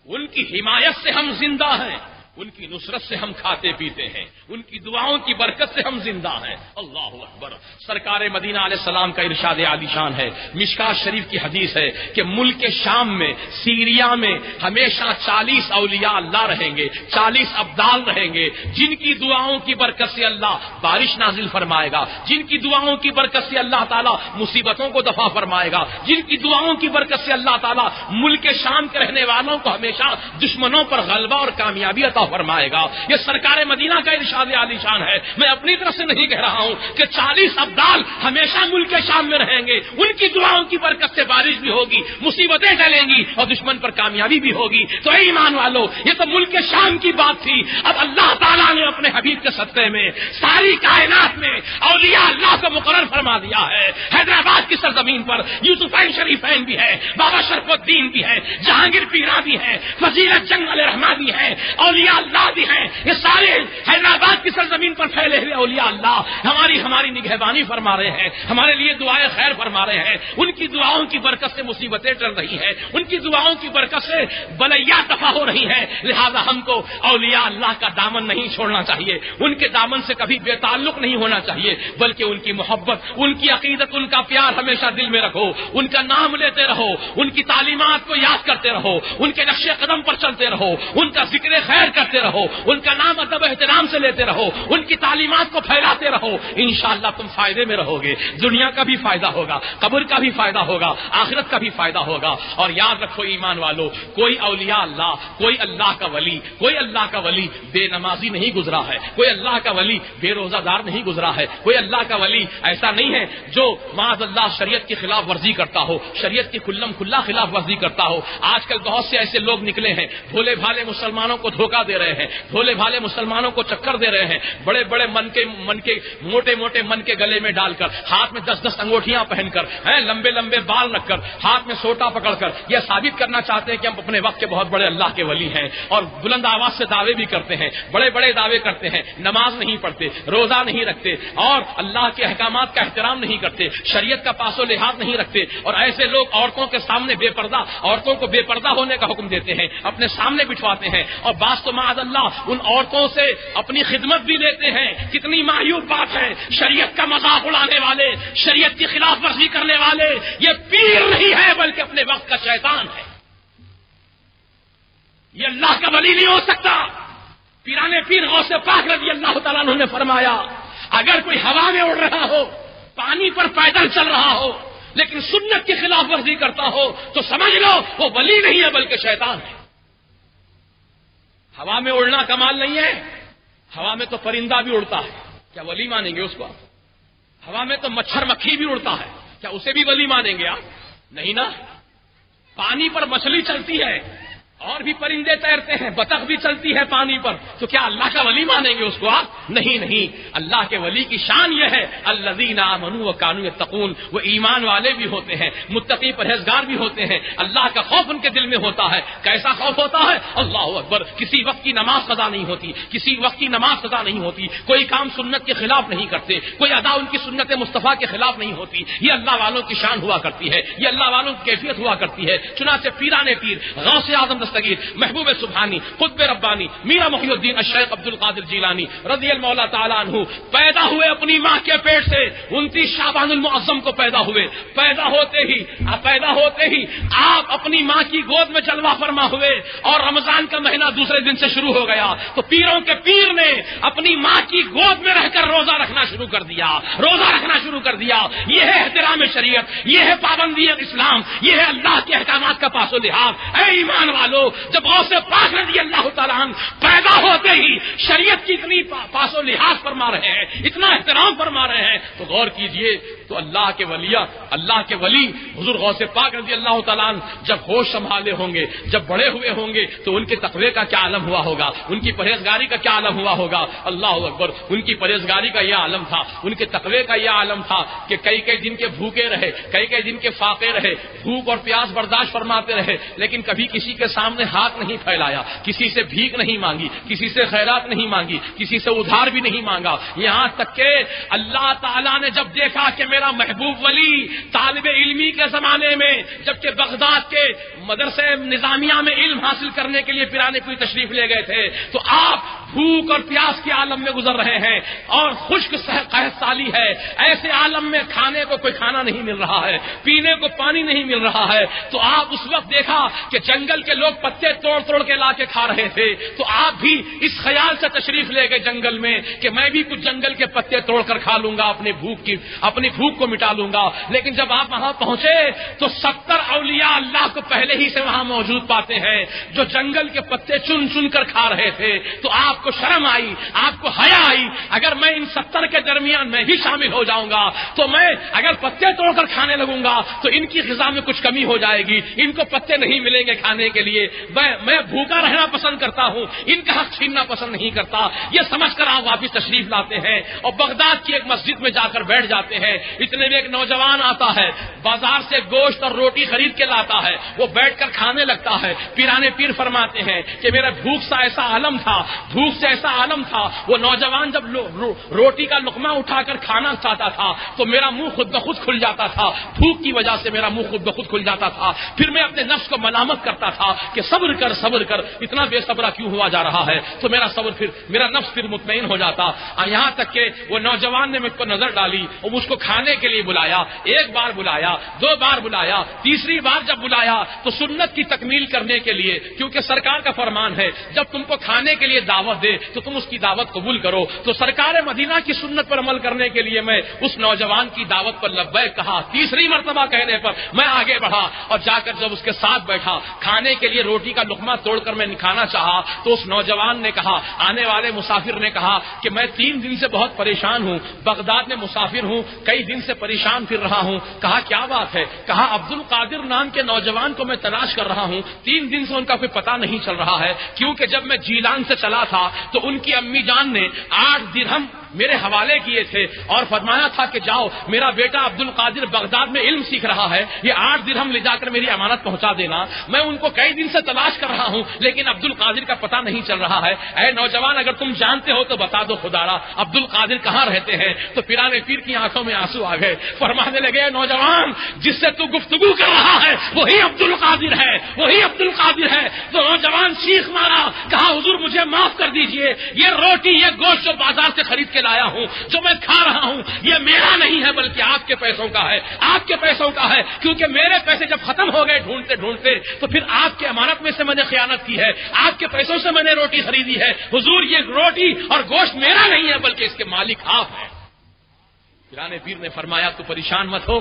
ان کی حمایت سے ہم زندہ ہیں، ان کی نصرت سے ہم کھاتے پیتے ہیں، ان کی دعاؤں کی برکت سے ہم زندہ ہیں۔ اللہ اکبر۔ سرکار مدینہ علیہ السلام کا ارشاد عالی شان ہے، مشکات شریف کی حدیث ہے کہ ملک شام میں، سیریا میں ہمیشہ 40 اولیاء اللہ رہیں گے، 40 ابدال رہیں گے، جن کی دعاؤں کی برکت سے اللہ بارش نازل فرمائے گا، جن کی دعاؤں کی برکت سے اللہ تعالیٰ مصیبتوں کو دفع فرمائے گا، جن کی دعاؤں کی برکت سے اللہ تعالیٰ ملک شام کے رہنے والوں کو ہمیشہ دشمنوں پر غلبہ اور کامیابی عطا فرمائے گا۔ یہ سرکار مدینہ کا ارشاد عالی شان ہے، میں اپنی طرف سے نہیں کہہ رہا ہوں کہ 40 ابدال ہمیشہ ملک شام میں رہیں گے، ان کی دعاؤں کی برکت سے بارش بھی ہوگی، مصیبتیں ٹلیں گی اور دشمن پر کامیابی بھی ہوگی۔ تو اے ایمان والو، یہ تو ملک شام کی بات تھی، اب اللہ تعالیٰ نے اپنے حبیب کے صدقے میں ساری کائنات میں اولیاء اللہ کو مقرر فرما دیا ہے۔ حیدرآباد کی سرزمین پر یوسفین شریفین بھی ہے، بابا شرف الدین بھی ہے، جہانگیر پیرا بھی ہے، فضیلت جنگ علیہ رحمہ بھی ہے، اولیاء اللہ بھی ہیں، یہ سارے حیدرآباد کی سرزمین پر پھیلے ہوئے اولیاء اللہ ہماری نگہبانی فرما رہے ہیں، ہمارے لیے دعائیں خیر فرما رہے ہیں، ان کی دعاؤں کی برکت سے مصیبتیں ٹل رہی ہیں، ان کی دعاؤں کی برکت سے بلیات دفع ہو رہی ہیں۔ لہذا ہم کو اولیاء اللہ کا دامن نہیں چھوڑنا چاہیے، ان کے دامن سے کبھی بے تعلق نہیں ہونا چاہیے، بلکہ ان کی محبت، ان کی عقیدت، ان کا پیار ہمیشہ دل میں رکھو، ان کا نام لیتے رہو، ان کی تعلیمات کو یاد کرتے رہو، ان کے نقش قدم پر چلتے رہو، ان کا ذکر خیر کرتے رہو، ان کا نام ادب احترام سے لیتے رہو، ان کی تعلیمات کو پھیلاتے رہو، انشاءاللہ تم فائدے میں رہو گے، دنیا کا بھی فائدہ ہوگا، قبر کا بھی فائدہ ہوگا، آخرت کا بھی فائدہ ہوگا۔ اور یاد رکھو ایمان والو، کوئی اولیاء اللہ، کوئی اللہ کا ولی، کوئی اللہ کا ولی بے نمازی نہیں گزرا ہے، کوئی اللہ کا ولی بے روزہ دار نہیں گزرا ہے، کوئی اللہ کا ولی ایسا نہیں ہے جو معاذ اللہ شریعت کی خلاف ورزی کرتا ہو، شریعت کی کھلم کھلا خلاف ورزی کرتا ہو۔ آج کل بہت سے ایسے لوگ نکلے ہیں، بھولے بھالے مسلمانوں کو دھوکہ دے رہے ہیں، بھولے بھالے مسلمانوں کو چکر دے رہے ہیں، بڑے بڑے من کے موٹے موٹے من کے گلے میں ڈال کر، ہاتھ میں 10 انگوٹھیاں پہن کر، لمبے لمبے بال رکھ کر، ہاتھ میں سوٹا پکڑ کر یہ ثابت کرنا چاہتے ہیں کہ ہم اپنے وقت کے بہت بڑے اللہ کے ولی ہیں، اور بلند آواز سے دعوے بھی کرتے ہیں، بڑے بڑے دعوے کرتے ہیں، نماز نہیں پڑھتے، روزہ نہیں رکھتے، اور اللہ کے احکامات کا احترام نہیں کرتے، شریعت کا پاس و لحاظ نہیں رکھتے، اور ایسے لوگ عورتوں کے سامنے بے پردہ، عورتوں کو بے پردہ ہونے کا حکم دیتے ہیں، اپنے سامنے بٹھواتے ہیں، اور بعض تو معاذ اللہ ان عورتوں سے اپنی خدمت بھی لیتے ہیں۔ کتنی معیوب بات ہے، شریعت کا مذاق اڑانے والے، شریعت کی خلاف ورزی کرنے والے یہ پیر نہیں ہے بلکہ اپنے وقت کا شیطان ہے، یہ اللہ کا ولی نہیں ہو سکتا۔ پیرانے پیر غوث پاک رضی اللہ تعالیٰ عنہ نے فرمایا، اگر کوئی ہوا میں اڑ رہا ہو، پانی پر پیدل چل رہا ہو، لیکن سنت کی خلاف ورزی کرتا ہو تو سمجھ لو وہ ولی نہیں ہے بلکہ شیطان ہے۔ ہوا میں اڑنا کمال نہیں ہے، ہوا میں تو پرندہ بھی اڑتا ہے، کیا ولی مانیں گے اس کو؟ ہوا میں تو مچھر مکھی بھی اڑتا ہے، کیا اسے بھی ولی مانیں گے آپ؟ نہیں نا۔ پانی پر مچھلی چلتی ہے اور بھی پرندے تیرتے ہیں، بطخ بھی چلتی ہے پانی پر، تو کیا اللہ کا ولی مانیں گے اس کو آپ؟ نہیں، اللہ کے ولی کی شان یہ ہے الذین آمنوا وکانوا یتقون، وہ ایمان والے بھی ہوتے ہیں، متقی پرہیزگار بھی ہوتے ہیں، اللہ کا خوف ان کے دل میں ہوتا ہے۔ کیسا خوف ہوتا ہے؟ اللہ اکبر، کسی وقت کی نماز قضا نہیں ہوتی، کسی وقت کی نماز قضا نہیں ہوتی، کوئی کام سنت کے خلاف نہیں کرتے، کوئی ادا ان کی سنت مصطفیٰ کے خلاف نہیں ہوتی، یہ اللہ والوں کی شان ہوا کرتی ہے، یہ اللہ والوں کی کیفیت ہوا کرتی ہے۔ چنانچہ پیرانے پیر غوث اعظم الصغیر محبوب سبحانی قطب ربانی میرا محی الدین الشیخ عبد القادر جیلانی رضی اللہ تعالیٰ عنہ پیدا ہوئے اپنی ماں کے پیٹ سے 29 شعبان المعظم کو پیدا ہوئے. پیدا ہوتے ہی آپ اپنی ماں کی گود میں جلوہ فرما ہوئے اور رمضان کا مہینہ دوسرے دن سے شروع ہو گیا تو پیروں کے پیر نے اپنی ماں کی گود میں رہ کر روزہ رکھنا شروع کر دیا. یہ ہے احترام شریعت, یہ ہے پابندی اسلام, یہ ہے اللہ کے احکامات کا پاس و لحاظ. اے ایمان والو, جب غوث پاک رضی اللہ تعالیٰ عنہ پیدا ہوتے ہی شریعت کی اتنی پاس و لحاظ فرما رہے ہیں, اتنا احترام فرما رہے ہیں, تو غور کیجئے تو اللہ کے ولی حضور غوث پاک رضی اللہ تعالیٰ عنہ جب ہوش سنبھالے ہوں گے, جب بڑے ہوئے ہوں گے, تو ان کے تقوی کا کیا عالم ہوا ہوگا, ان کی پرہیزگاری کا کیا عالم ہوا ہوگا. اللہ اکبر. ان کی پرہیزگاری کا یہ عالم تھا, ان کے تقوی کا یہ عالم تھا کہ کئی دن کے بھوکے رہے, کئی دن کے فاقے رہے, بھوک اور پیاس برداشت فرماتے رہے, لیکن کبھی کسی کے سامنے ہاتھ نہیں پھیلایا, کسی سے بھیک نہیں مانگی, کسی سے خیرات نہیں مانگی, کسی سے ادھار بھی نہیں مانگا. یہاں تک کہ اللہ تعالیٰ نے جب دیکھا کہ میرا محبوب ولی طالب علمی کے زمانے میں, جبکہ بغداد کے مدرسے نظامیہ میں علم حاصل کرنے کے لیے پیرانے پوری تشریف لے گئے تھے, تو آپ بھوک اور پیاس کے عالم میں گزر رہے ہیں اور خشک قحط سالی ہے. ایسے عالم میں کھانے کو کوئی کھانا نہیں مل رہا ہے, پینے کو پانی نہیں مل رہا ہے, تو آپ اس وقت دیکھا کہ جنگل کے لوگ پتے توڑ کے لا کے کھا رہے تھے, تو آپ بھی اس خیال سے تشریف لے گئے جنگل میں کہ میں بھی کچھ جنگل کے پتے توڑ کر کھا لوں گا, اپنی بھوک کو مٹا لوں گا. لیکن جب آپ وہاں پہنچے تو 70 اولیاء اللہ کو پہلے ہی سے وہاں موجود پاتے ہیں جو جنگل کے پتے چن کر کھا رہے تھے. تو آپ کو شرم آئی, آپ کو حیا آئی, اگر میں ان 70 کے درمیان میں بھی شامل ہو جاؤں گا تو میں اگر پتے توڑ کر کھانے لگوں گا تو ان کی غذا میں کچھ کمی ہو جائے گی, ان کو پتے نہیں ملیں گے کھانے کے لیے, میں بھوکا رہنا پسند کرتا ہوں, ان کا حق چھیننا پسند نہیں کرتا. یہ سمجھ کر آپ واپس تشریف لاتے ہیں اور بغداد کی ایک مسجد میں جا کر بیٹھ جاتے ہیں. اتنے میں ایک نوجوان آتا ہے, بازار سے گوشت اور روٹی خرید کے لاتا ہے, وہ بیٹھ کر کھانے لگتا ہے. پیرانے پیر فرماتے ہیں کہ میرا بھوک سے ایسا عالم تھا, وہ نوجوان جب روٹی کا لقمہ اٹھا کر کھانا چاہتا تھا تو میرا منہ خود بخود کھل جاتا تھا, بھوک کی وجہ سے میرا منہ خود بخود کھل جاتا تھا. پھر میں اپنے نفس کو ملامت کرتا تھا کہ صبر کر, اتنا بے صبرا کیوں ہوا جا رہا ہے, تو میرا نفس پھر مطمئن ہو جاتا. یہاں تک کہ وہ نوجوان نے مجھ کو نظر ڈالی اور مجھ کو کھانے کے لیے بلایا, ایک بار بلایا, 2 بار بلایا, تیسری بار جب بلایا تو سنت کی تکمیل کرنے کے لیے, کیونکہ سرکار کا فرمان ہے جب تم کو کھانے کے لیے دعوت دے تو تم اس کی دعوت قبول کرو. تو سرکار مدینہ کی سنت پر عمل کرنے کے لیے میں اس نوجوان کی دعوت پر لبیک کہا. تیسری مرتبہ کہنے پر میں آگے بڑھا اور جا کر جب اس کے ساتھ بیٹھا, کھانے کے لیے روٹی کا لقمہ توڑ کر میں کھانا چاہا تو اس نوجوان نے کہا, آنے والے مسافر نے کہا کہ میں 3 دن سے بہت پریشان ہوں, بغداد میں مسافر ہوں, کئی دن سے پریشان پھر رہا ہوں. کہا کیا بات ہے؟ کہا عبد القادر نام کے نوجوان کو میں تلاش کر رہا ہوں, 3 دن سے ان کا کوئی پتہ نہیں چل رہا ہے, کیونکہ جب میں جیلان سے چلا تھا تو ان کی امی جان نے 8 درہم میرے حوالے کیے تھے اور فرمایا تھا کہ جاؤ میرا بیٹا عبد القادر بغداد میں علم سیکھ رہا ہے, یہ 8 درہم لے جا کر میری امانت پہنچا دینا. میں ان کو کئی دن سے تلاش کر رہا ہوں لیکن عبد القادر کا پتہ نہیں چل رہا ہے. اے نوجوان, اگر تم جانتے ہو تو بتا دو خدارا عبد القادر کہاں رہتے ہیں. تو پیرانے پیر کی آنکھوں میں آنسو آ گئے, فرمانے لگے نوجوان جس سے تو گفتگو کر رہا ہے وہی عبد القادر ہے, وہی عبد القادر ہے. تو نوجوان چیخ مارا, کہا حضور مجھے معاف کر دیجئے, یہ روٹی یہ گوشت جو بازار سے خرید کے لایا ہوں, جو میں کھا رہا ہوں, یہ میرا نہیں ہے بلکہ آپ کے پیسوں کا ہے, آپ کے پیسوں کا ہے. کیونکہ میرے پیسے جب ختم ہو گئے ڈھونڈتے تو پھر آپ کے امانت میں سے میں نے خیانت کی ہے, آپ کے پیسوں سے میں نے روٹی خریدی ہے. حضور یہ روٹی اور گوشت میرا نہیں ہے بلکہ اس کے مالک آپ ہیں. پیرانے پیر نے فرمایا تو پریشان مت ہو,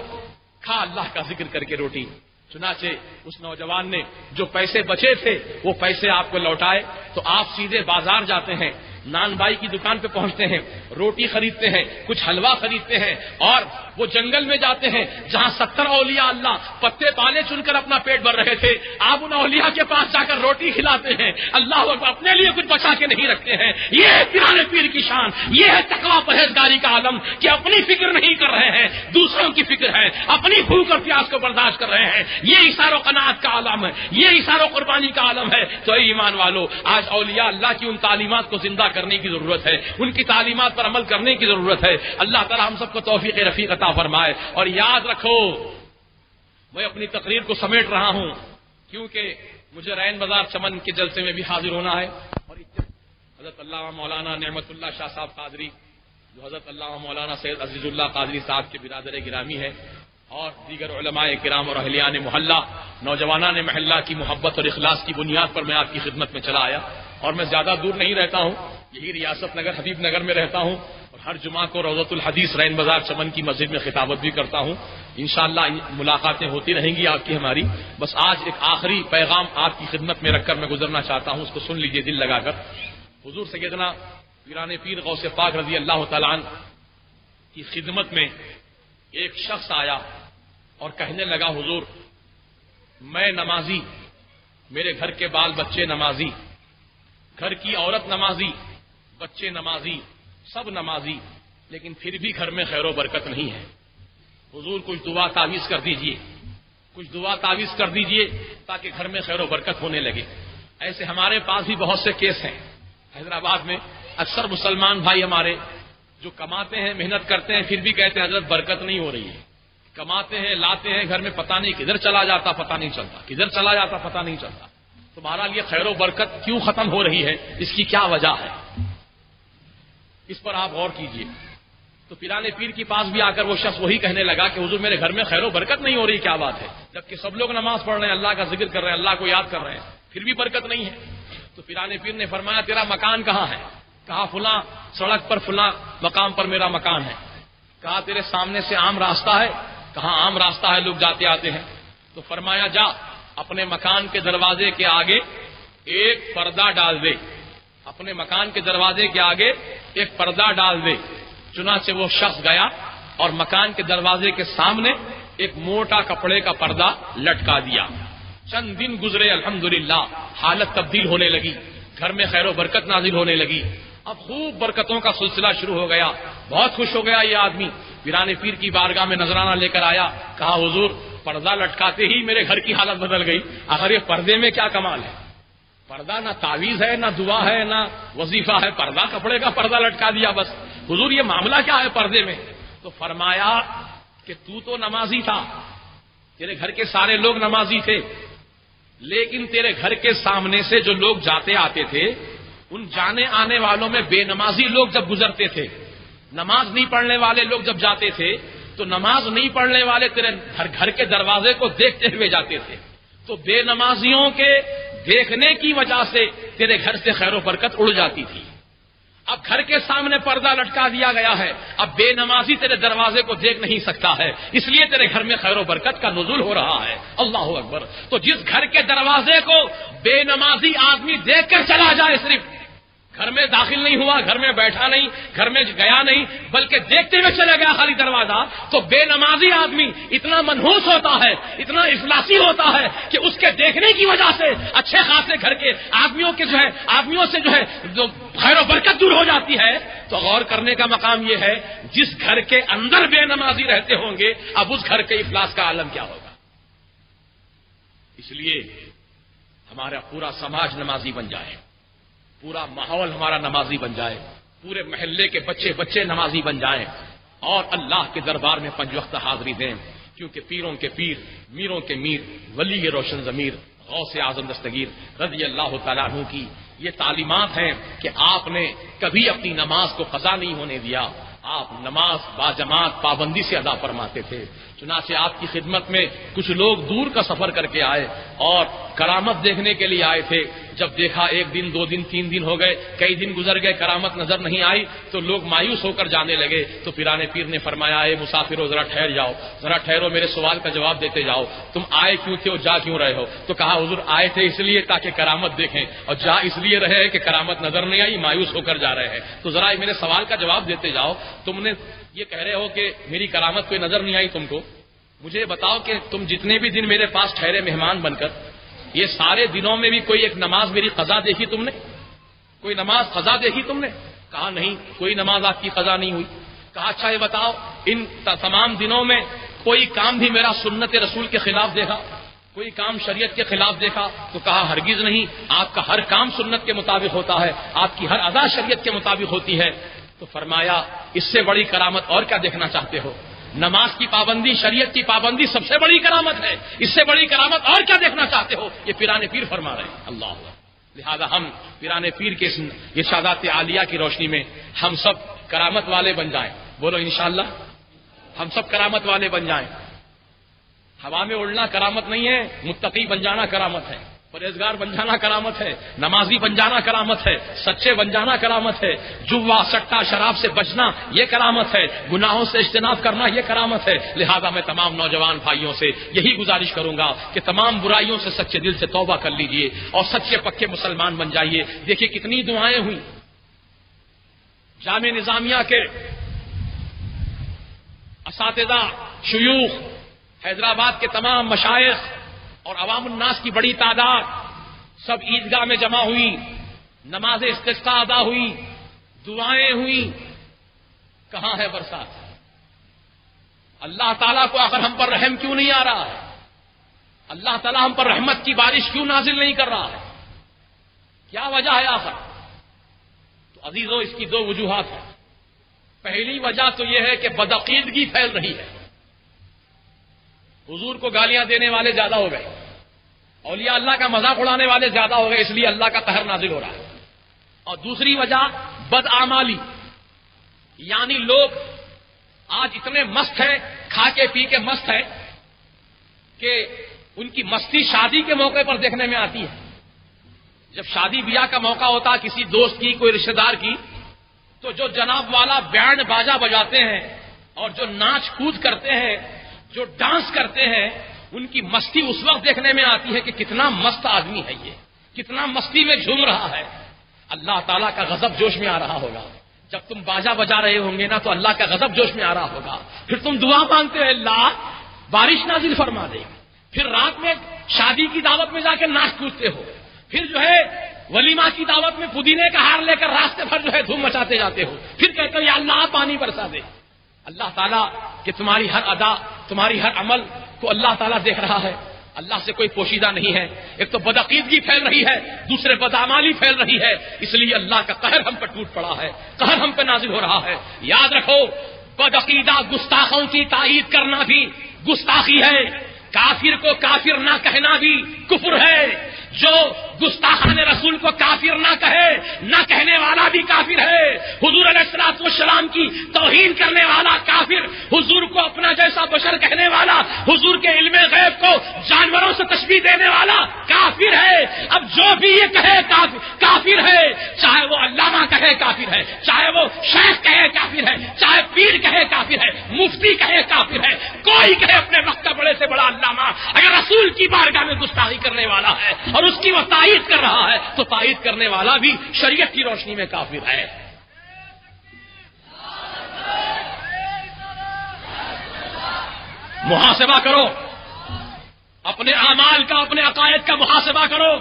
کھا اللہ کا ذکر کر کے روٹی. چنانچہ اس نوجوان نے جو پیسے بچے تھے وہ پیسے آپ کو لوٹائے. تو آپ سیدھے بازار جاتے ہیں, نان بائی کی دکان پہ پہنچتے ہیں, روٹی خریدتے ہیں, کچھ حلوہ خریدتے ہیں اور وہ جنگل میں جاتے ہیں جہاں 70 اولیاء اللہ پتے پالے چن کر اپنا پیٹ بھر رہے تھے. آپ ان اولیاء کے پاس جا کر روٹی کھلاتے ہیں, اللہ اکبر, اپنے لیے کچھ بچا کے نہیں رکھتے ہیں. یہ ہے پیرانے پیر کی شان, یہ ہے تقویٰ پرہیزگاری کا عالم کہ اپنی فکر نہیں کر رہے ہیں, دوسروں کی فکر ہے, اپنی بھوک اور پیاس کو برداشت کر رہے ہیں. یہ ایثار و قناعت کا عالم ہے, یہ ایثار و قربانی کا عالم ہے. تو اے ایمان والو, آج اولیاء اللہ کی ان تعلیمات کو زندہ کرنے کی ضرورت ہے, ان کی تعلیمات پر عمل کرنے کی ضرورت ہے. اللہ تعالی ہم سب کو توفیق رفیق عطا فرمائے. اور یاد رکھو, میں اپنی تقریر کو سمیٹ رہا ہوں کیونکہ مجھے رین بازار چمن کے جلسے میں بھی حاضر ہونا ہے، اور حضرت علامہ مولانا نعمت اللہ شاہ صاحب قادری جو حضرت علامہ مولانا سید عزیز اللہ قادری صاحب کے برادر گرامی ہے، اور دیگر علماء کرام اور اہلیان محلہ، نوجوانان محلہ کی محبت اور اخلاص کی بنیاد پر میں آپ کی خدمت میں چلا آیا، اور میں زیادہ دور نہیں رہتا ہوں، یہی ریاست نگر حبیب نگر میں رہتا ہوں، اور ہر جمعہ کو روضۃ الحدیث رین بازار چمن کی مسجد میں خطابت بھی کرتا ہوں۔ انشاءاللہ ملاقاتیں ہوتی رہیں گی آپ کی ہماری۔ بس آج ایک آخری پیغام آپ کی خدمت میں رکھ کر میں گزرنا چاہتا ہوں، اس کو سن لیجئے دل لگا کر۔ حضور سیدنا پیران پیر غوث پاک رضی اللہ تعالیٰ عنہ کی خدمت میں ایک شخص آیا اور کہنے لگا، حضور میں نمازی، میرے گھر کے بال بچے نمازی، گھر کی عورت نمازی، بچے نمازی، سب نمازی، لیکن پھر بھی گھر میں خیر و برکت نہیں ہے۔ حضور کچھ دعا تعویذ کر دیجئے، کچھ دعا تعویذ کر دیجئے تاکہ گھر میں خیر و برکت ہونے لگے۔ ایسے ہمارے پاس بھی بہت سے کیس ہیں حیدرآباد میں۔ اکثر مسلمان بھائی ہمارے جو کماتے ہیں، محنت کرتے ہیں، پھر بھی کہتے ہیں حضرت برکت نہیں ہو رہی ہے۔ کماتے ہیں، لاتے ہیں، گھر میں پتہ نہیں کدھر چلا جاتا، پتہ نہیں چلتا، کدھر چلا جاتا پتہ نہیں چلتا۔ تو بہرحال یہ خیر و برکت کیوں ختم ہو رہی ہے، اس کی کیا وجہ ہے، اس پر آپ غور کیجئے۔ تو پیران پیر کے پاس بھی آ کر وہ شخص وہی کہنے لگا کہ حضور میرے گھر میں خیر و برکت نہیں ہو رہی، کیا بات ہے، جبکہ سب لوگ نماز پڑھ رہے ہیں، اللہ کا ذکر کر رہے ہیں، اللہ کو یاد کر رہے ہیں، پھر بھی برکت نہیں ہے۔ تو پیران پیر نے فرمایا تیرا مکان کہاں ہے؟ کہا فلاں سڑک پر فلاں مقام پر میرا مکان ہے۔ کہا تیرے سامنے سے عام راستہ ہے؟ کہاں عام راستہ ہے، لوگ جاتے آتے ہیں۔ تو فرمایا جا اپنے مکان کے دروازے کے آگے ایک پردہ ڈال دے، اپنے مکان کے دروازے کے آگے ایک پردہ ڈال دے۔ چنانچہ وہ شخص گیا اور مکان کے دروازے کے سامنے ایک موٹا کپڑے کا پردہ لٹکا دیا۔ چند دن گزرے، الحمدللہ حالت تبدیل ہونے لگی، گھر میں خیر و برکت نازل ہونے لگی۔ اب خوب برکتوں کا سلسلہ شروع ہو گیا، بہت خوش ہو گیا یہ آدمی۔ پیران پیر کی بارگاہ میں نذرانہ لے کر آیا، کہا حضور پردہ لٹکاتے ہی میرے گھر کی حالت بدل گئی۔ آخر یہ پردے میں کیا کمال ہے؟ پردہ نہ تعویذ ہے، نہ دعا ہے، نہ وظیفہ ہے، پردہ کپڑے کا پردہ لٹکا دیا بس۔ حضور یہ معاملہ کیا ہے پردے میں؟ تو فرمایا کہ تو نمازی تھا، تیرے گھر کے سارے لوگ نمازی تھے، لیکن تیرے گھر کے سامنے سے جو لوگ جاتے آتے تھے، ان جانے آنے والوں میں بے نمازی لوگ جب گزرتے تھے، نماز نہیں پڑھنے والے لوگ جب جاتے تھے، تو نماز نہیں پڑھنے والے تیرے گھر کے دروازے کو دیکھتے ہوئے جاتے تھے، تو بے نمازیوں کے دیکھنے کی وجہ سے تیرے گھر سے خیر و برکت اڑ جاتی تھی۔ اب گھر کے سامنے پردہ لٹکا دیا گیا ہے، اب بے نمازی تیرے دروازے کو دیکھ نہیں سکتا ہے، اس لیے تیرے گھر میں خیر و برکت کا نزول ہو رہا ہے۔ اللہ اکبر۔ تو جس گھر کے دروازے کو بے نمازی آدمی دیکھ کر چلا جائے، صرف گھر میں داخل نہیں ہوا، گھر میں بیٹھا نہیں، گھر میں گیا نہیں، بلکہ دیکھتے ہوئے چلا گیا خالی دروازہ، تو بے نمازی آدمی اتنا منحوس ہوتا ہے، اتنا افلاسی ہوتا ہے کہ اس کے دیکھنے کی وجہ سے اچھے خاصے گھر کے آدمیوں سے جو ہے خیر و برکت دور ہو جاتی ہے۔ تو غور کرنے کا مقام یہ ہے، جس گھر کے اندر بے نمازی رہتے ہوں گے، اب اس گھر کے افلاس کا عالم کیا ہوگا۔ اس لیے ہمارا پورا سماج نمازی بن جائے، پورا ماحول ہمارا نمازی بن جائے، پورے محلے کے بچے نمازی بن جائیں، اور اللہ کے دربار میں 5 وقت حاضری دیں، کیونکہ پیروں کے پیر، میروں کے میر، ولی روشن ضمیر غوث اعظم دستگیر رضی اللہ تعالیٰ عنہ کی یہ تعلیمات ہیں کہ آپ نے کبھی اپنی نماز کو قضا نہیں ہونے دیا، آپ نماز باجماعت پابندی سے ادا فرماتے تھے۔ چنانچہ آپ کی خدمت میں کچھ لوگ دور کا سفر کر کے آئے اور کرامت دیکھنے کے لیے آئے تھے۔ جب دیکھا 1 دن 2 دن 3 دن ہو گئے، کئی دن گزر گئے، کرامت نظر نہیں آئی، تو لوگ مایوس ہو کر جانے لگے۔ تو پیران پیر نے فرمایا اے مسافرو ذرا ٹھہر جاؤ، ذرا ٹھہرو، میرے سوال کا جواب دیتے جاؤ، تم آئے کیوں تھے اور جا کیوں رہے ہو؟ تو کہا حضور آئے تھے اس لیے تاکہ کرامت دیکھیں، اور جا اس لیے رہے کہ کرامت نظر نہیں آئی، مایوس ہو کر جا رہے ہیں۔ تو ذرا میرے سوال کا جواب دیتے جاؤ، تم نے یہ کہہ رہے ہو کہ میری کرامت کوئی نظر نہیں آئی تم کو، مجھے بتاؤ کہ تم جتنے بھی دن میرے پاس ٹھہرے مہمان بن کر، یہ سارے دنوں میں بھی کوئی ایک نماز میری قضا دیکھی تم نے؟ کوئی نماز قضا دیکھی تم نے؟ کہا نہیں، کوئی نماز آپ کی قضا نہیں ہوئی۔ کہا اچھا یہ بتاؤ ان تمام دنوں میں کوئی کام بھی میرا سنت رسول کے خلاف دیکھا، کوئی کام شریعت کے خلاف دیکھا؟ تو کہا ہرگز نہیں، آپ کا ہر کام سنت کے مطابق ہوتا ہے، آپ کی ہر ادا شریعت کے مطابق ہوتی ہے۔ تو فرمایا اس سے بڑی کرامت اور کیا دیکھنا چاہتے ہو؟ نماز کی پابندی، شریعت کی پابندی سب سے بڑی کرامت ہے. اس سے بڑی کرامت اور کیا دیکھنا چاہتے ہو؟ یہ پیران پیر فرما رہے ہیں. اللہ اکبر. لہذا ہم پیران پیر کے ارشادات عالیہ کی روشنی میں ہم سب کرامت والے بن جائیں. بولو انشاءاللہ ہم سب کرامت والے بن جائیں. ہوا میں اڑنا کرامت نہیں ہے، متقی بن جانا کرامت ہے، پرہیزگار بن جانا کرامت ہے، نمازی بن جانا کرامت ہے، سچے بن جانا کرامت ہے، جوا سٹا شراب سے بچنا یہ کرامت ہے، گناہوں سے اجتناب کرنا یہ کرامت ہے. لہذا میں تمام نوجوان بھائیوں سے یہی گزارش کروں گا کہ تمام برائیوں سے سچے دل سے توبہ کر لیجئے اور سچے پکے مسلمان بن جائیے. دیکھیے کتنی دعائیں ہوئی. جامعہ نظامیہ کے اساتذہ، شیوخ، حیدرآباد کے تمام مشائخ اور عوام الناس کی بڑی تعداد سب عیدگاہ میں جمع ہوئی، نماز استسقاء ادا ہوئی، دعائیں ہوئی. کہاں ہے برسات؟ اللہ تعالیٰ کو آخر ہم پر رحم کیوں نہیں آ رہا ہے؟ اللہ تعالیٰ ہم پر رحمت کی بارش کیوں نازل نہیں کر رہا ہے؟ کیا وجہ ہے آخر؟ تو عزیزو اس کی دو وجوہات ہیں. پہلی وجہ تو یہ ہے کہ بدعقیدگی پھیل رہی ہے. حضور کو گالیاں دینے والے زیادہ ہو گئے، اولیاء اللہ کا مذاق اڑانے والے زیادہ ہو گئے، اس لیے اللہ کا قہر نازل ہو رہا ہے. اور دوسری وجہ بدعمالی، یعنی لوگ آج اتنے مست ہیں، کھا کے پی کے مست ہیں کہ ان کی مستی شادی کے موقع پر دیکھنے میں آتی ہے. جب شادی بیاہ کا موقع ہوتا کسی دوست کی، کوئی رشتہ دار کی، تو جو جناب والا بینڈ باجا بجاتے ہیں اور جو ناچ کود کرتے ہیں، جو ڈانس کرتے ہیں، ان کی مستی اس وقت دیکھنے میں آتی ہے کہ کتنا مست آدمی ہے یہ، کتنا مستی میں جھوم رہا ہے. اللہ تعالیٰ کا غضب جوش میں آ رہا ہوگا. جب تم باجا بجا رہے ہوں گے نا تو اللہ کا غضب جوش میں آ رہا ہوگا. پھر تم دعا مانگتے ہو اللہ بارش نازل فرما دے. پھر رات میں شادی کی دعوت میں جا کے ناچ کودتے ہو. پھر جو ہے ولیمہ کی دعوت میں پودینے کا ہار لے کر راستے بھر جو ہے دھوم مچاتے جاتے ہو. پھر کہتے ہو یا اللہ پانی برسا دے. اللہ تعالیٰ کہ تمہاری ہر ادا، تمہاری ہر عمل کو اللہ تعالیٰ دیکھ رہا ہے. اللہ سے کوئی پوشیدہ نہیں ہے. ایک تو بدعقیدگی پھیل رہی ہے، دوسرے بدعمالی پھیل رہی ہے. اس لیے اللہ کا قہر ہم پر ٹوٹ پڑا ہے، قہر ہم پہ نازل ہو رہا ہے. یاد رکھو بدعقیدہ گستاخوں کی تائید کرنا بھی گستاخی ہے. کافر کو کافر نہ کہنا بھی کفر ہے. جو گستاخان رسول کو کافر نہ کہے، نہ کہنے والا بھی کافر ہے. حضور علیہ الصلوۃ والسلام کی توہین کرنے والا کافر، حضور کو اپنا جیسا بشر کہنے والا، حضور کے علم غیب کو جانوروں سے تشبیہ دینے والا کافر ہے. اب جو بھی یہ کہے کافر ہے، چاہے وہ علامہ کہے کافر ہے، چاہے وہ شیخ کہے کافر ہے، چاہے پیر کہے کافر ہے، مفتی کہے کافر ہے. کوئی کہے اپنے وقت کا بڑے سے بڑا علامہ، اگر رسول کی بارگاہ میں گستاخی کرنے والا ہے اور اس کی وہ تائید کر رہا ہے تو تائید کرنے والا بھی شریعت کی روشنی میں کافر ہے. محاسبہ کرو اپنے اعمال کا، اپنے عقائد کا محاسبہ کرو.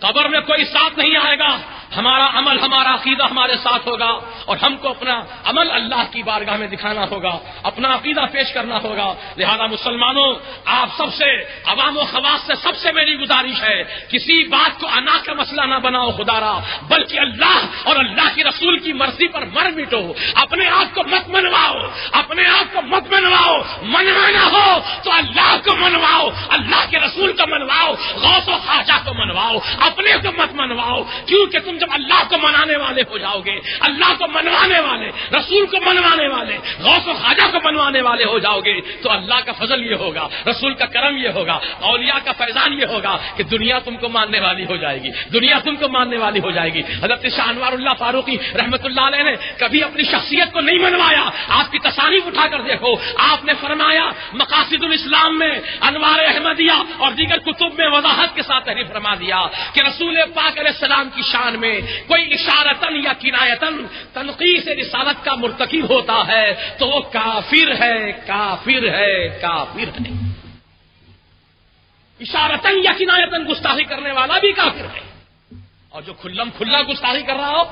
قبر میں کوئی ساتھ نہیں آئے گا. ہمارا عمل، ہمارا عقیدہ ہمارے ساتھ ہوگا اور ہم کو اپنا عمل اللہ کی بارگاہ میں دکھانا ہوگا، اپنا عقیدہ پیش کرنا ہوگا. لہذا مسلمانوں، آپ سب سے، عوام و خواص سے سب سے میری گزارش ہے، کسی بات کو انا کا مسئلہ نہ بناؤ خدا را، بلکہ اللہ اور اللہ کے رسول کی مرضی پر مر مٹو. اپنے آپ کو مت منواؤ، اپنے آپ کو مت منواؤ. منوانا ہو تو اللہ کو منواؤ، اللہ کے رسول کو منواؤ، غوث و خواجہ کو منواؤ، اپنے کو مت منواؤ. کیونکہ تم جب اللہ کو منانے والے ہو جاؤ گے، اللہ کو منوانے والے، رسول کو منوانے والے، غوث و خواجہ کو منوانے والے ہو جاؤ گے تو اللہ کا فضل یہ ہوگا، رسول کا کرم یہ ہوگا، اولیاء کا فیضان یہ ہوگا کہ دنیا تم کو ماننے والی ہو جائے گی، دنیا تم کو ماننے والی ہو جائے گی. حضرت شاہ انوار اللہ فاروقی رحمۃ اللہ علیہ نے کبھی اپنی شخصیت کو نہیں منوایا. آپ کی تصانیف اٹھا کر دیکھو، آپ نے فرمایا مقاصد الاسلام میں، انوار احمدیہ اور دیگر کتب میں وضاحت کے ساتھ تحریر فرما دیا کہ رسول پاک علیہ السلام کی شان میں کوئی اشارتن یا کنایتن تنقیص رسالت کا مرتکب ہوتا ہے تو وہ کافر ہے، کافر ہے، کافر ہے. اشارتن یا کنایتن گستاخی کرنے والا بھی کافر ہے، اور جو کھلم کھلا گستاخی کر رہا ہو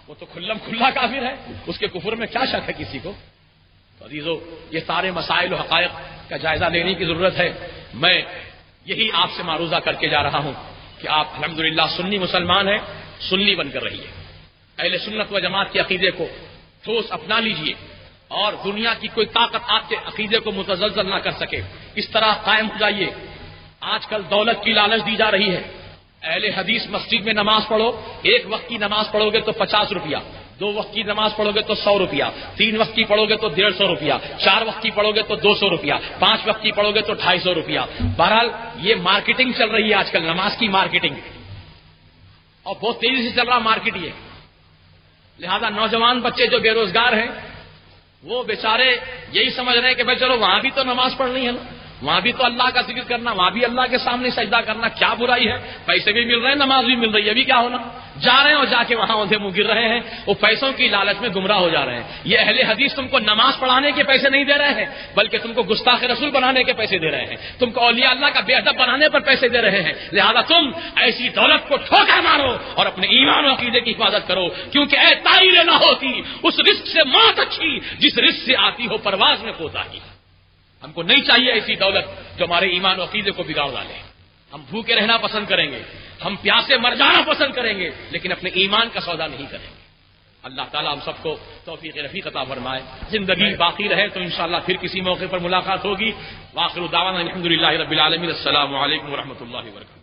وہ تو کھلم کھلا کافر ہے. اس کے کفر میں کیا شک ہے کسی کو؟ تو عزیزو، یہ سارے مسائل و حقائق کا جائزہ لینے کی ضرورت ہے. میں یہی آپ سے معروضہ کر کے جا رہا ہوں کہ آپ الحمدللہ سنی مسلمان ہیں، سنی بن کر رہیے. اہل سنت و جماعت کے عقیدے کو ٹھوس اپنا لیجئے. اور دنیا کی کوئی طاقت آپ کے عقیدے کو متزلزل نہ کر سکے. اس طرح قائم ہو جائیے. آج کل دولت کی لالچ دی جا رہی ہے. اہل حدیث مسجد میں نماز پڑھو، ایک وقت کی نماز پڑھو گے تو 50 روپیہ، 2 وقت کی نماز پڑھو گے تو 100 روپیہ، 3 وقت کی پڑھو گے تو 150 روپیہ، 4 وقت کی پڑھو گے تو 200 روپیہ، 5 وقت کی پڑھو گے تو 250 روپیہ. بہرحال یہ مارکیٹنگ چل رہی ہے آج کل، نماز کی مارکیٹنگ، اور بہت تیزی سے چل رہا مارکیٹ یہ. لہذا نوجوان بچے جو بے روزگار ہیں وہ بیچارے یہی سمجھ رہے ہیں کہ بھائی چلو وہاں بھی تو نماز پڑھنی ہے نا، وہاں بھی تو اللہ کا ذکر کرنا، وہاں بھی اللہ کے سامنے سجدہ کرنا، کیا برائی ہے؟ پیسے بھی مل رہے ہیں، نماز بھی مل رہی ہے، ابھی کیا ہونا؟ جا رہے ہیں اور جا کے وہاں اندھے منہ گر رہے ہیں، وہ پیسوں کی لالچ میں گمراہ ہو جا رہے ہیں. یہ اہل حدیث تم کو نماز پڑھانے کے پیسے نہیں دے رہے ہیں، بلکہ تم کو گستاخ رسول بنانے کے پیسے دے رہے ہیں، تم کو اولیاء اللہ کا بے ادب بنانے پر پیسے دے رہے ہیں. لہذا تم ایسی دولت کو ٹھوکر مارو اور اپنے ایمان و عقیدے کی حفاظت کرو، کیونکہ اے تائل نہ ہوتی اس رزق سے موت اچھی جس رزق سے آتی ہو پرواز میں کوتاہی. ہم کو نہیں چاہیے ایسی دولت جو ہمارے ایمان و عقیدے کو بگاڑ ڈالے. ہم بھوکے رہنا پسند کریں گے، ہم پیاسے مر جانا پسند کریں گے، لیکن اپنے ایمان کا سودا نہیں کریں گے. اللہ تعالیٰ ہم سب کو توفیق رفیق عطا فرمائے. زندگی باقی رہے تو انشاءاللہ پھر کسی موقع پر ملاقات ہوگی. وآخر دعوانا الحمدللہ رب العالمین. السلام علیکم ورحمۃ اللہ وبرکاتہ.